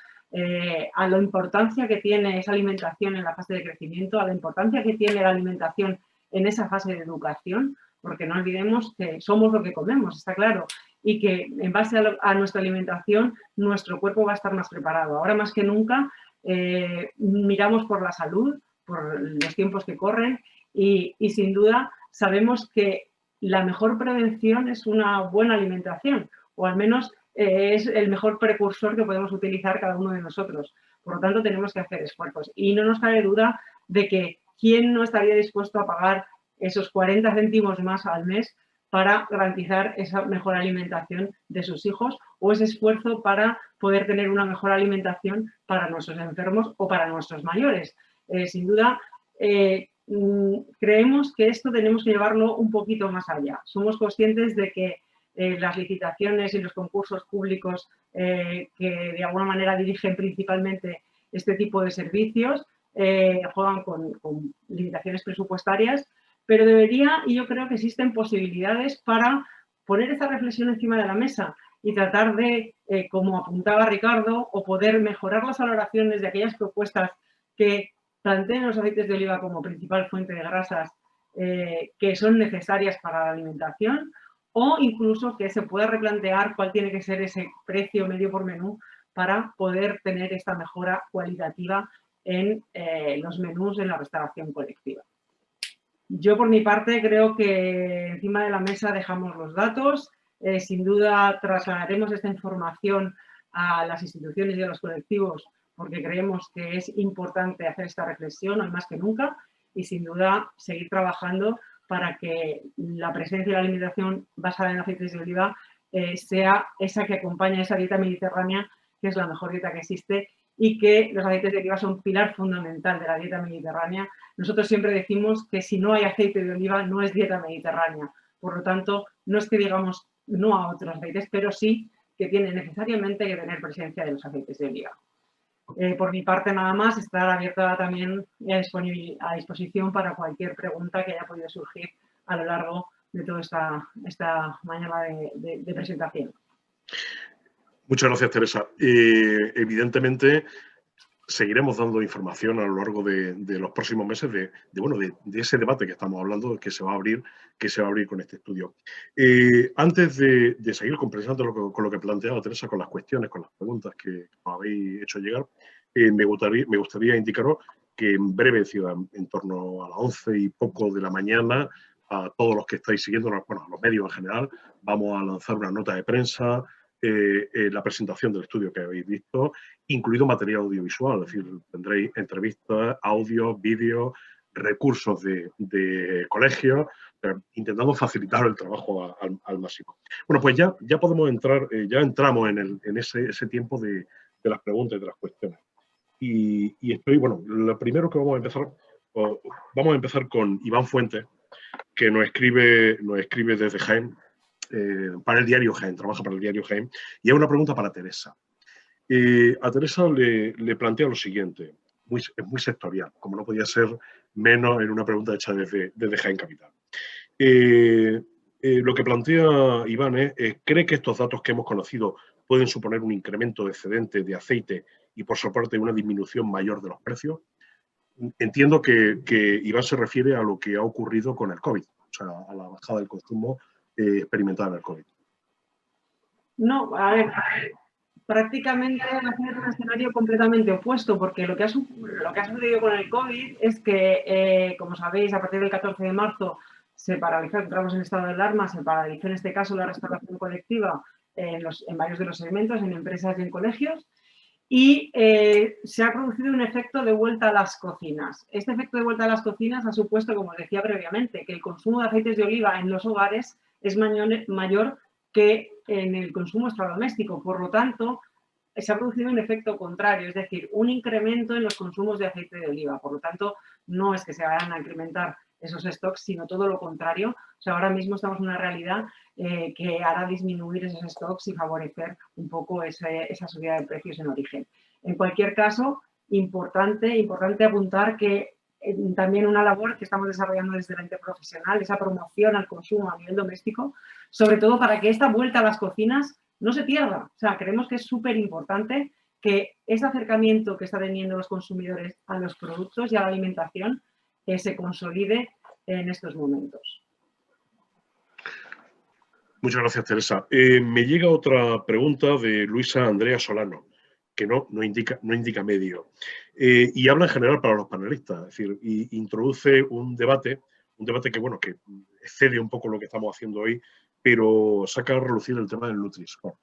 a la importancia que tiene esa alimentación en la fase de crecimiento, a la importancia que tiene la alimentación en esa fase de educación, porque no olvidemos que somos lo que comemos, está claro, y que en base a nuestra alimentación nuestro cuerpo va a estar más preparado. Ahora más que nunca miramos por la salud, por los tiempos que corren, y sin duda sabemos que la mejor prevención es una buena alimentación, o al menos es el mejor precursor que podemos utilizar cada uno de nosotros. Por lo tanto, tenemos que hacer esfuerzos. Y no nos cabe duda de que quién no estaría dispuesto a pagar esos 40 céntimos más al mes para garantizar esa mejor alimentación de sus hijos, o ese esfuerzo para poder tener una mejor alimentación para nuestros enfermos o para nuestros mayores. Sin duda, creemos que esto tenemos que llevarlo un poquito más allá. Somos conscientes de que las licitaciones y los concursos públicos que de alguna manera dirigen principalmente este tipo de servicios, juegan con limitaciones presupuestarias, pero debería, y yo creo que existen posibilidades para poner esta reflexión encima de la mesa y tratar de, como apuntaba Ricardo, o poder mejorar las valoraciones de aquellas propuestas que planteen los aceites de oliva como principal fuente de grasas que son necesarias para la alimentación, o incluso que se pueda replantear cuál tiene que ser ese precio medio por menú para poder tener esta mejora cualitativa en los menús en la restauración colectiva. Yo, por mi parte, creo que encima de la mesa dejamos los datos. Sin duda, trasladaremos esta información a las instituciones y a los colectivos porque creemos que es importante hacer esta reflexión, hoy más que nunca, y sin duda seguir trabajando para que la presencia de la alimentación basada en aceites de oliva sea esa que acompaña esa dieta mediterránea, que es la mejor dieta que existe, y que los aceites de oliva son pilar fundamental de la dieta mediterránea. Nosotros siempre decimos que si no hay aceite de oliva no es dieta mediterránea. Por lo tanto, no es que digamos no a otros aceites, pero sí que tiene necesariamente que tener presencia de los aceites de oliva. Por mi parte, nada más, estar abierta también a disposición para cualquier pregunta que haya podido surgir a lo largo de toda esta mañana de presentación. Muchas gracias, Teresa. Evidentemente, seguiremos dando información a lo largo de los próximos meses de ese debate que estamos hablando, que se va a abrir con este estudio. Antes de seguir completando con lo que planteaba Teresa, con las cuestiones, con las preguntas que nos habéis hecho llegar, me gustaría indicaros que en breve, en torno a las 11 y poco de la mañana, a todos los que estáis siguiendo, bueno, a los medios en general, vamos a lanzar una nota de prensa, la presentación del estudio que habéis visto, incluido material audiovisual, es decir, tendréis entrevistas, audios, vídeos, recursos de colegios, intentando facilitar el trabajo al máximo. Bueno, pues ya podemos entrar, ya entramos en ese tiempo de las preguntas y de las cuestiones. Y estoy, bueno, lo primero que vamos a empezar con Iván Fuentes, que nos escribe desde Jaén, para el diario Jaén, trabaja para el diario Jaén, y es una pregunta para Teresa. A Teresa le plantea lo siguiente, es muy sectorial, como no podía ser menos en una pregunta hecha desde Jaén Capital. Lo que plantea Iván es, ¿cree que estos datos que hemos conocido pueden suponer un incremento excedente de aceite y por su parte una disminución mayor de los precios? Entiendo que Iván se refiere a lo que ha ocurrido con el COVID, o sea, a la bajada del consumo experimentada en el COVID. No, a ver, prácticamente va a ser un escenario completamente opuesto, porque lo que ha sucedido con el COVID es que, como sabéis, a partir del 14 de marzo se paralizó, entramos en estado de alarma, se paralizó en este caso la restauración colectiva en varios de los segmentos, en empresas y en colegios, y se ha producido un efecto de vuelta a las cocinas. Este efecto de vuelta a las cocinas ha supuesto, como os decía previamente, que el consumo de aceites de oliva en los hogares es mayor que en el consumo extradoméstico. Por lo tanto, se ha producido un efecto contrario, es decir, un incremento en los consumos de aceite de oliva. Por lo tanto, no es que se vayan a incrementar esos stocks, sino todo lo contrario. O sea, ahora mismo estamos en una realidad que hará disminuir esos stocks y favorecer un poco esa subida de precios en origen. En cualquier caso, importante apuntar que también una labor que estamos desarrollando desde la interprofesional, esa promoción al consumo a nivel doméstico, sobre todo para que esta vuelta a las cocinas no se pierda. O sea, creemos que es súper importante que ese acercamiento que están teniendo los consumidores a los productos y a la alimentación se consolide en estos momentos. Muchas gracias, Teresa. Me llega otra pregunta de Luisa Andrea Solano, que no indica medio, y habla en general para los panelistas, es decir, y introduce un debate que, bueno, que excede un poco lo que estamos haciendo hoy, pero saca a relucir el tema del Nutri-Score.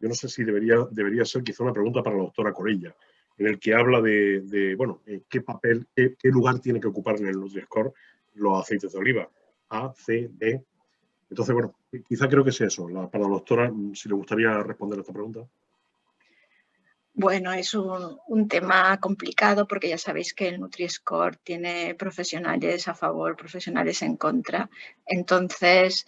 Yo no sé si debería ser quizá una pregunta para la doctora Corella, en el que habla de bueno, qué papel, qué lugar tiene que ocupar en el Nutri-Score los aceites de oliva, A, C, D. Entonces, bueno, quizá creo que sea eso. Para la doctora, si le gustaría responder a esta pregunta. Bueno, es un tema complicado porque ya sabéis que el Nutri-Score tiene profesionales a favor, profesionales en contra. Entonces,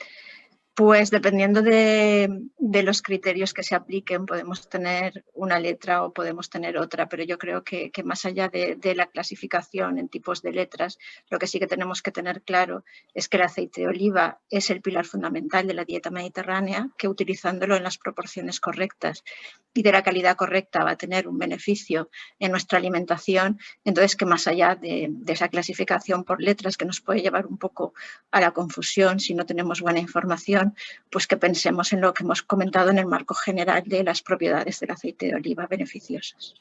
Pues dependiendo de los criterios que se apliquen, podemos tener una letra o podemos tener otra, pero yo creo que más allá de la clasificación en tipos de letras, lo que sí que tenemos que tener claro es que el aceite de oliva es el pilar fundamental de la dieta mediterránea, que utilizándolo en las proporciones correctas y de la calidad correcta va a tener un beneficio en nuestra alimentación. Entonces, que más allá de esa clasificación por letras que nos puede llevar un poco a la confusión si no tenemos buena información, pues que pensemos en lo que hemos comentado en el marco general de las propiedades del aceite de oliva beneficiosas.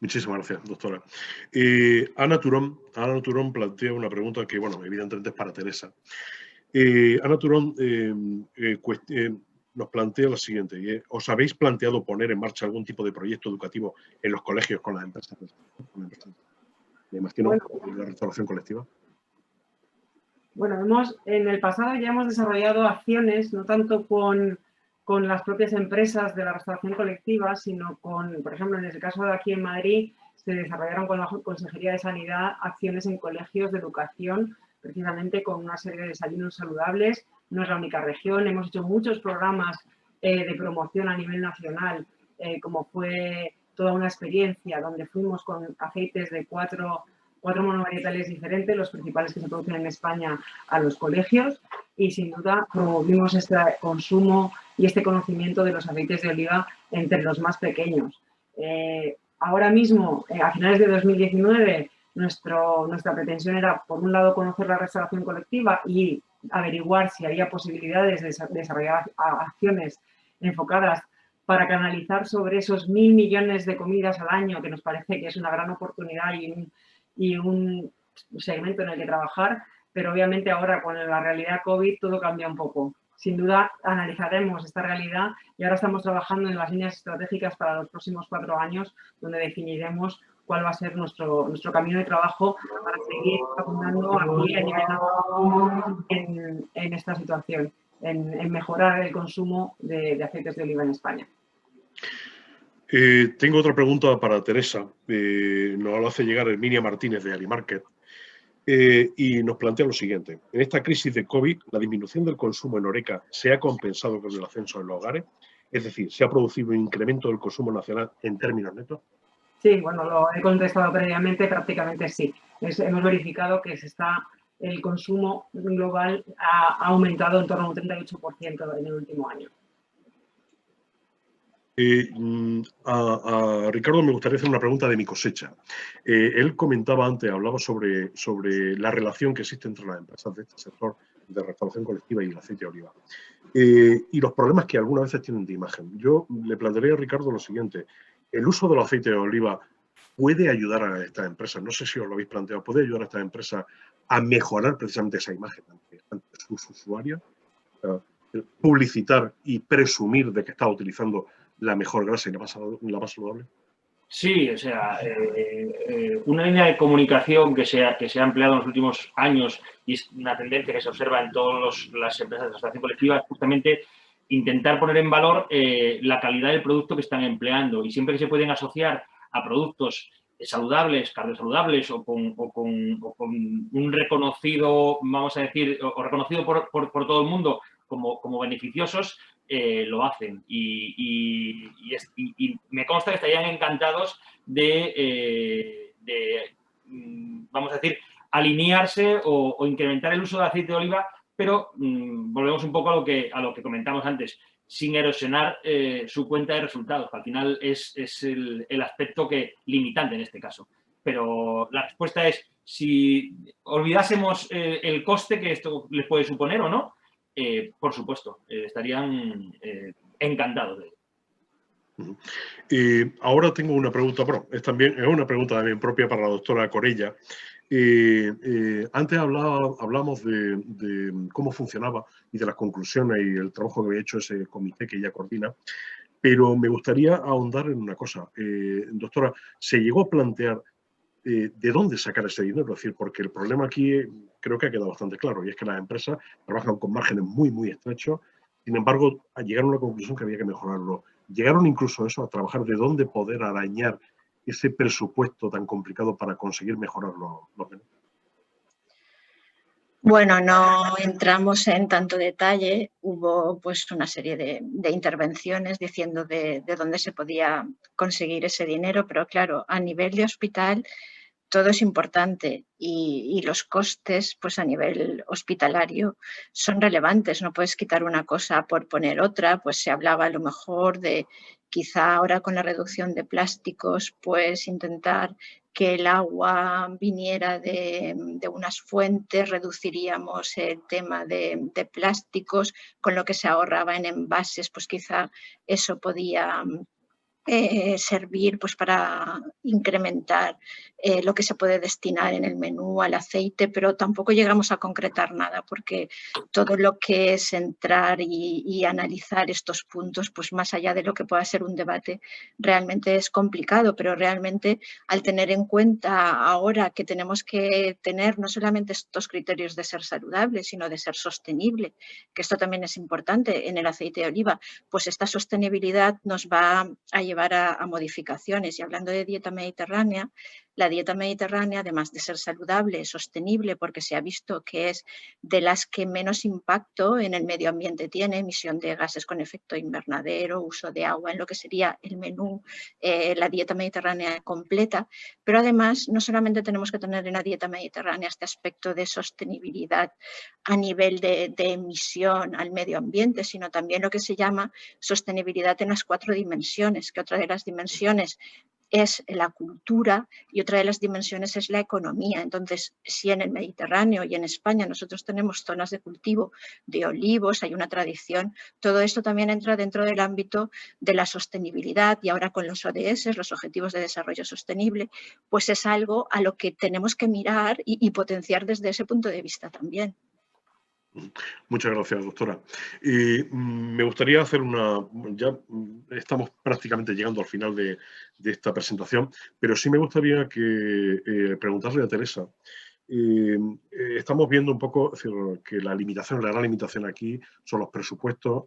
Muchísimas gracias, doctora. Ana Turón plantea una pregunta que, bueno, evidentemente es para Teresa. Ana Turón nos plantea lo siguiente. ¿Os habéis planteado poner en marcha algún tipo de proyecto educativo en los colegios con las empresas? Me imagino, la restauración colectiva. Bueno, en el pasado ya hemos desarrollado acciones, no tanto con las propias empresas de la restauración colectiva, sino con, por ejemplo, en el caso de aquí en Madrid, se desarrollaron con la Consejería de Sanidad acciones en colegios de educación, precisamente con una serie de desayunos saludables. No es la única región, hemos hecho muchos programas de promoción a nivel nacional, como fue toda una experiencia donde fuimos con aceites de cuatro monovarietales diferentes, los principales que se producen en España, a los colegios, y sin duda promovimos este consumo y este conocimiento de los aceites de oliva entre los más pequeños. Ahora mismo, a finales de 2019, nuestra pretensión era, por un lado, conocer la restauración colectiva y averiguar si había posibilidades de desarrollar acciones enfocadas para canalizar sobre esos 1.000 millones de comidas al año, que nos parece que es una gran oportunidad y un segmento en el que trabajar, pero obviamente ahora con la realidad COVID todo cambia un poco. Sin duda analizaremos esta realidad y ahora estamos trabajando en las líneas estratégicas para los próximos 4 años, donde definiremos cuál va a ser nuestro camino de trabajo para seguir abundando aquí a nivel nacional en esta situación, en mejorar el consumo de aceites de oliva en España. Tengo otra pregunta para Teresa. Nos lo hace llegar Herminia Martínez de Alimarket y nos plantea lo siguiente. En esta crisis de COVID, ¿la disminución del consumo en Horeca se ha compensado con el ascenso en los hogares? Es decir, ¿se ha producido un incremento del consumo nacional en términos netos? Sí, bueno, lo he contestado previamente, prácticamente sí. Hemos verificado que el consumo global ha aumentado en torno a un 38% en el último año. A Ricardo me gustaría hacer una pregunta de mi cosecha. Él comentaba antes, hablaba sobre la relación que existe entre las empresas de este sector de restauración colectiva y el aceite de oliva. Y los problemas que algunas veces tienen de imagen. Yo le plantearía a Ricardo lo siguiente. ¿El uso de los aceites de oliva puede ayudar a estas empresas? No sé si os lo habéis planteado. ¿Puede ayudar a estas empresas a mejorar precisamente esa imagen ante sus usuarios? Publicitar y presumir de que está utilizando la mejor grasa y la más saludable. Sí, o sea, una línea de comunicación que se ha empleado en los últimos años y es una tendencia que se observa en todas las empresas de restauración colectiva es justamente intentar poner en valor la calidad del producto que están empleando y siempre que se pueden asociar a productos saludables, cardiosaludables o con un reconocido, vamos a decir, o reconocido por todo el mundo como beneficiosos, lo hacen y me consta que estarían encantados de vamos a decir, alinearse o incrementar el uso de aceite de oliva, pero volvemos un poco a lo que comentamos antes, sin erosionar su cuenta de resultados, que al final es el aspecto limitante en este caso. Pero la respuesta es, si olvidásemos el coste que esto les puede suponer o no, por supuesto, estarían encantados de ello. Ahora tengo una pregunta, bueno, es una pregunta también propia para la doctora Corella. Antes hablamos de cómo funcionaba y de las conclusiones y el trabajo que había hecho ese comité que ella coordina, pero me gustaría ahondar en una cosa. Doctora, ¿se llegó a plantear de dónde sacar ese dinero? Es decir, porque el problema aquí creo que ha quedado bastante claro, y es que las empresas trabajan con márgenes muy, muy estrechos. Sin embargo, llegaron a la conclusión que había que mejorarlo. Llegaron incluso a eso, a trabajar de dónde poder arañar ese presupuesto tan complicado para conseguir mejorar los beneficios. Bueno, no entramos en tanto detalle. Hubo pues una serie de intervenciones diciendo de dónde se podía conseguir ese dinero, pero claro, a nivel de hospital todo es importante y los costes pues a nivel hospitalario son relevantes. No puedes quitar una cosa por poner otra. Pues se hablaba a lo mejor de quizá ahora con la reducción de plásticos pues intentar que el agua viniera de unas fuentes, reduciríamos el tema de plásticos, con lo que se ahorraba en envases, pues quizá eso podía servir pues, para incrementar lo que se puede destinar en el menú al aceite, pero tampoco llegamos a concretar nada porque todo lo que es entrar y analizar estos puntos, pues más allá de lo que pueda ser un debate, realmente es complicado, pero realmente al tener en cuenta ahora que tenemos que tener no solamente estos criterios de ser saludable, sino de ser sostenible, que esto también es importante en el aceite de oliva, pues esta sostenibilidad nos va a llevar a modificaciones. Y hablando de dieta mediterránea, la dieta mediterránea, además de ser saludable, sostenible, porque se ha visto que es de las que menos impacto en el medio ambiente tiene, emisión de gases con efecto invernadero, uso de agua en lo que sería el menú, la dieta mediterránea completa, pero además no solamente tenemos que tener en la dieta mediterránea este aspecto de sostenibilidad a nivel de emisión al medio ambiente, sino también lo que se llama sostenibilidad en las 4 dimensiones, que otra de las dimensiones es la cultura y otra de las dimensiones es la economía. Entonces, si en el Mediterráneo y en España nosotros tenemos zonas de cultivo de olivos, hay una tradición, todo esto también entra dentro del ámbito de la sostenibilidad y ahora con los ODS, los Objetivos de Desarrollo Sostenible, pues es algo a lo que tenemos que mirar y potenciar desde ese punto de vista también. Muchas gracias, doctora. Me gustaría hacer ya estamos prácticamente llegando al final de esta presentación, pero sí me gustaría preguntarle a Teresa. Estamos viendo un poco que la gran limitación aquí son los presupuestos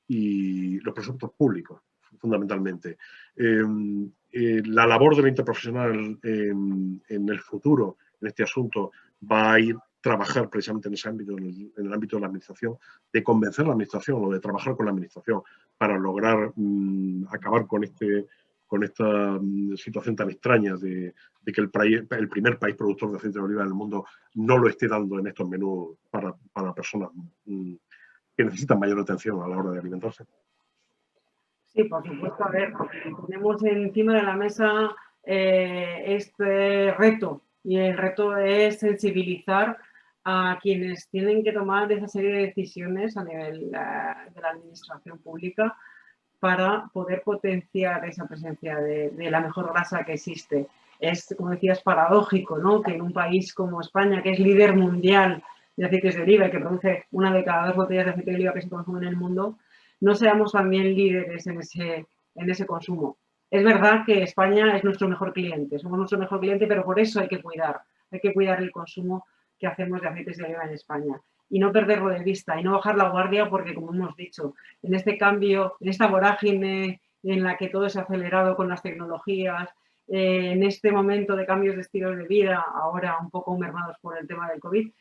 y los presupuestos públicos, fundamentalmente. La labor de la interprofesional en el futuro, en este asunto, va a ir trabajar precisamente en ese ámbito, en el ámbito de la administración, de convencer a la administración o de trabajar con la administración para lograr acabar con esta situación tan extraña de que el primer país productor de aceite de oliva en el mundo no lo esté dando en estos menús para personas que necesitan mayor atención a la hora de alimentarse. Sí, por supuesto. A ver, tenemos encima de la mesa este reto y el reto es sensibilizar a quienes tienen que tomar esa serie de decisiones a nivel de la administración pública para poder potenciar esa presencia de la mejor grasa que existe. Es, como decías, paradójico, ¿no?, que en un país como España, que es líder mundial de aceites de oliva y que produce 1 de cada 2 botellas de aceite de oliva que se consumen en el mundo, no seamos también líderes en ese consumo. Es verdad que España es nuestro mejor cliente, somos nuestro mejor cliente, pero por eso hay que cuidar el consumo que hacemos de aceites de oliva en España y no perderlo de vista y no bajar la guardia porque, como hemos dicho, en este cambio, en esta vorágine en la que todo se ha acelerado con las tecnologías, en este momento de cambios de estilos de vida, ahora un poco mermados por el tema del COVID,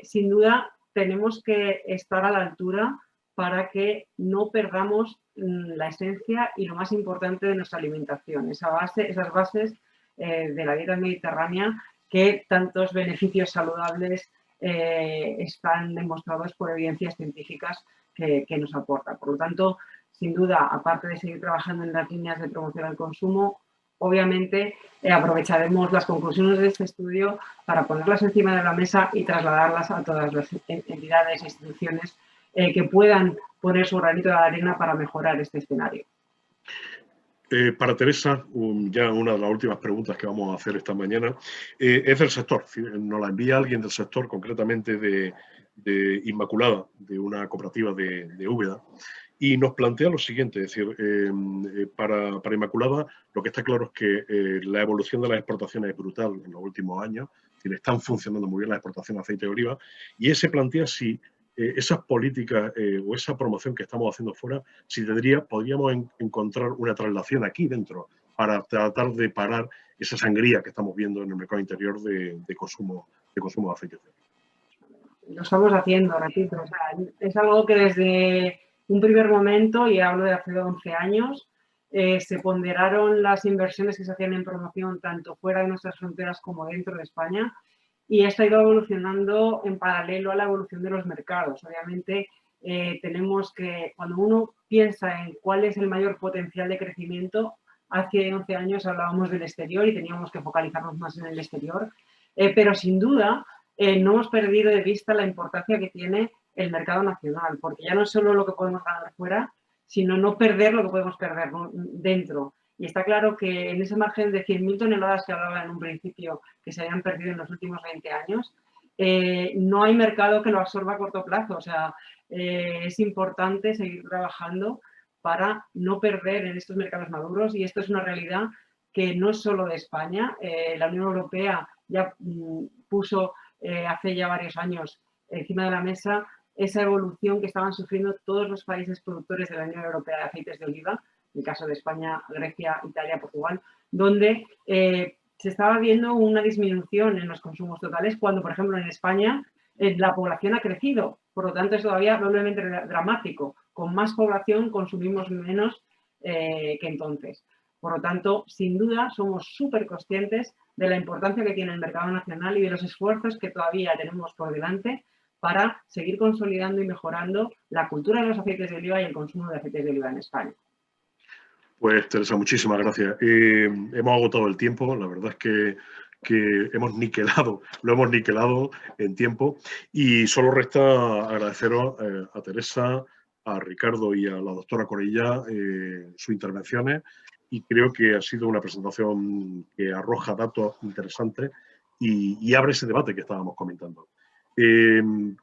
sin duda tenemos que estar a la altura para que no perdamos la esencia y lo más importante de nuestra alimentación, esas bases de la dieta mediterránea que tantos beneficios saludables están demostrados por evidencias científicas que nos aporta. Por lo tanto, sin duda, aparte de seguir trabajando en las líneas de promoción al consumo, obviamente aprovecharemos las conclusiones de este estudio para ponerlas encima de la mesa y trasladarlas a todas las entidades e instituciones que puedan poner su granito de arena para mejorar este escenario. Para Teresa, ya una de las últimas preguntas que vamos a hacer esta mañana es del sector. Nos la envía alguien del sector, concretamente de Inmaculada, de una cooperativa de Úbeda, y nos plantea lo siguiente, es decir, para Inmaculada lo que está claro es que la evolución de las exportaciones es brutal en los últimos años, es decir, están funcionando muy bien las exportaciones de aceite de oliva, y él se plantea si esas políticas o esa promoción que estamos haciendo fuera, si podríamos encontrar una traslación aquí dentro para tratar de parar esa sangría que estamos viendo en el mercado interior de consumo de aceite de oliva. lo estamos haciendo, repito. O sea, es algo que desde un primer momento, y hablo de hace 11 años, se ponderaron las inversiones que se hacían en promoción tanto fuera de nuestras fronteras como dentro de España, y esto ha ido evolucionando en paralelo a la evolución de los mercados. Obviamente, tenemos que, cuando uno piensa en cuál es el mayor potencial de crecimiento, hace 11 años hablábamos del exterior y teníamos que focalizarnos más en el exterior, pero sin duda no hemos perdido de vista la importancia que tiene el mercado nacional, porque ya no es solo lo que podemos ganar fuera, sino no perder lo que podemos perder dentro. Y está claro que en ese margen de 100.000 toneladas que hablaba en un principio que se habían perdido en los últimos 20 años, no hay mercado que lo absorba a corto plazo. O sea, es importante seguir trabajando para no perder en estos mercados maduros, y esto es una realidad que no es solo de España. La Unión Europea ya puso hace ya varios años encima de la mesa esa evolución que estaban sufriendo todos los países productores de la Unión Europea de aceites de oliva, en el caso de España, Grecia, Italia, Portugal, donde se estaba viendo una disminución en los consumos totales cuando, por ejemplo, en España la población ha crecido. Por lo tanto, es todavía doblemente dramático. Con más población consumimos menos que entonces. Por lo tanto, sin duda, somos súper conscientes de la importancia que tiene el mercado nacional y de los esfuerzos que todavía tenemos por delante para seguir consolidando y mejorando la cultura de los aceites de oliva y el consumo de aceites de oliva en España. Pues, Teresa, muchísimas gracias. Hemos agotado el tiempo, la verdad es que lo hemos niquelado en tiempo, y solo resta agradeceros a Teresa, a Ricardo y a la doctora Corella sus intervenciones, y creo que ha sido una presentación que arroja datos interesantes y abre ese debate que estábamos comentando.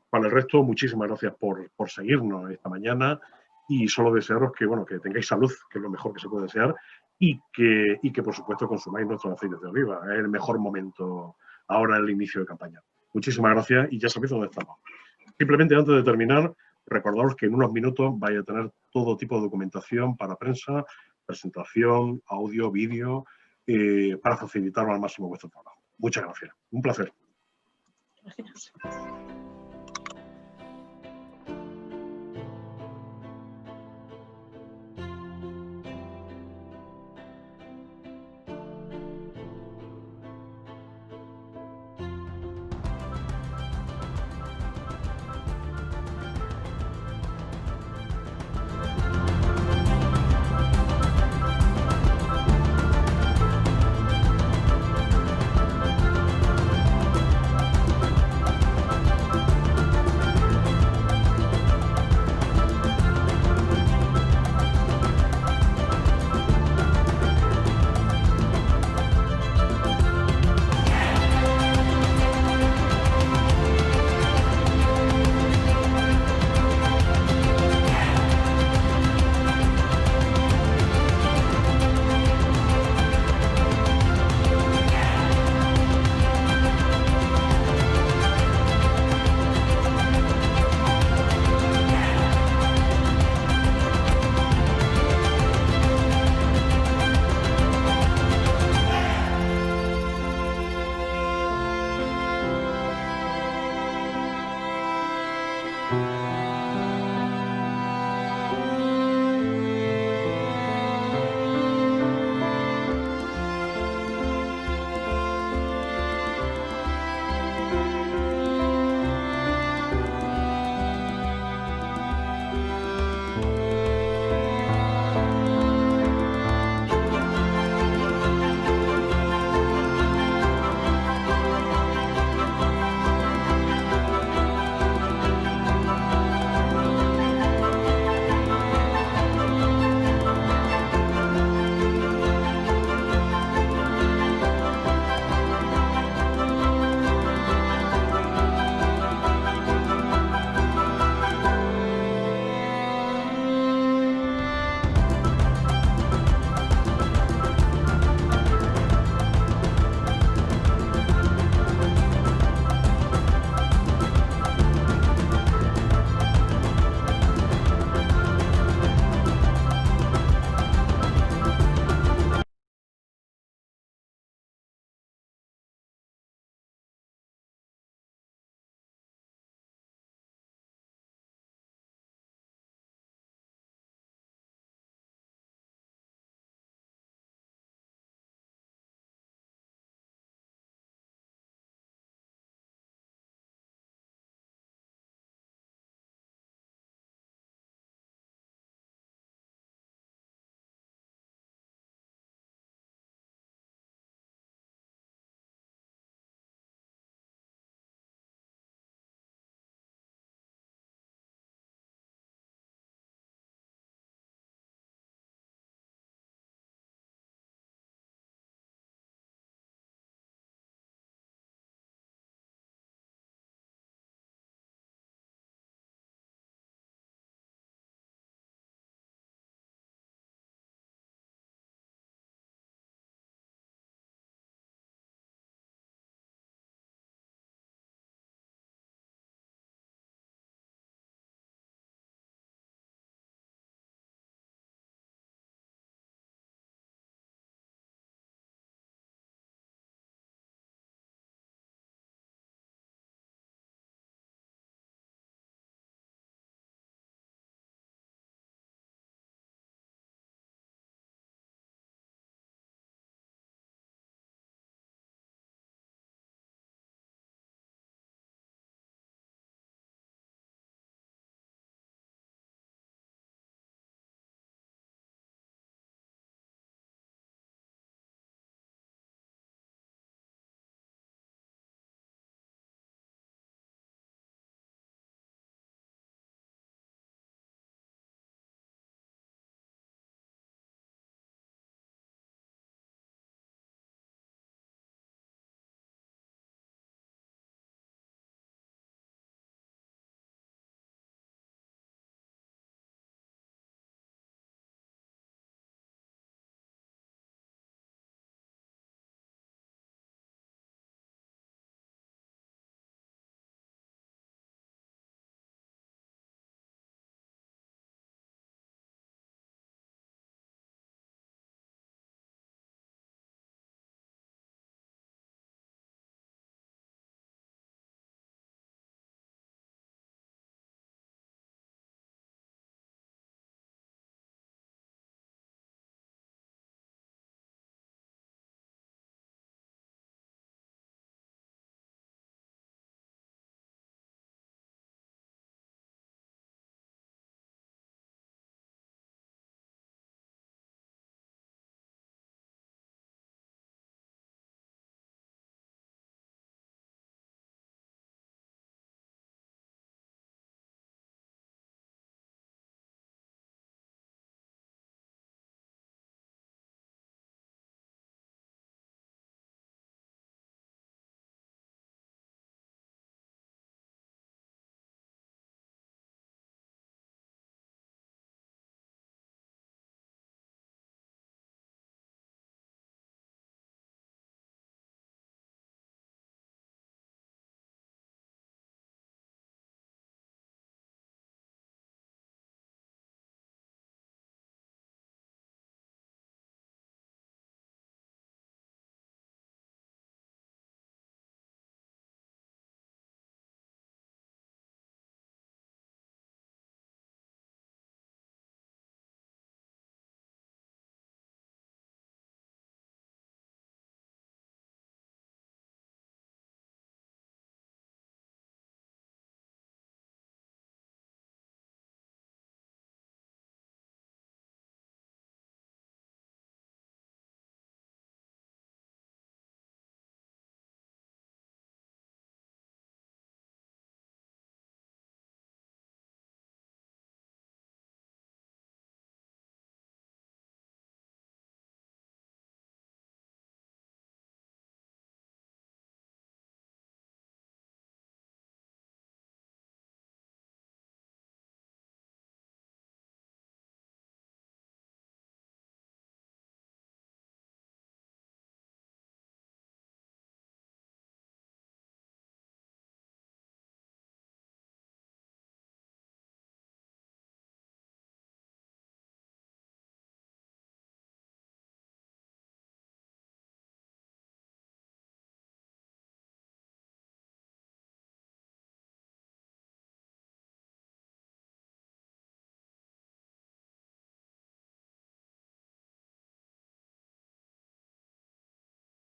Para el resto, muchísimas gracias por seguirnos esta mañana, y solo desearos que, bueno, que tengáis salud, que es lo mejor que se puede desear, y que por supuesto consumáis nuestros aceites de oliva. Es el mejor momento ahora, el inicio de campaña. Muchísimas gracias, y ya sabéis dónde estamos. Simplemente, antes de terminar, recordaros que en unos minutos vais a tener todo tipo de documentación para prensa, presentación, audio, vídeo, para facilitar al máximo vuestro trabajo. Muchas gracias. Un placer. Gracias.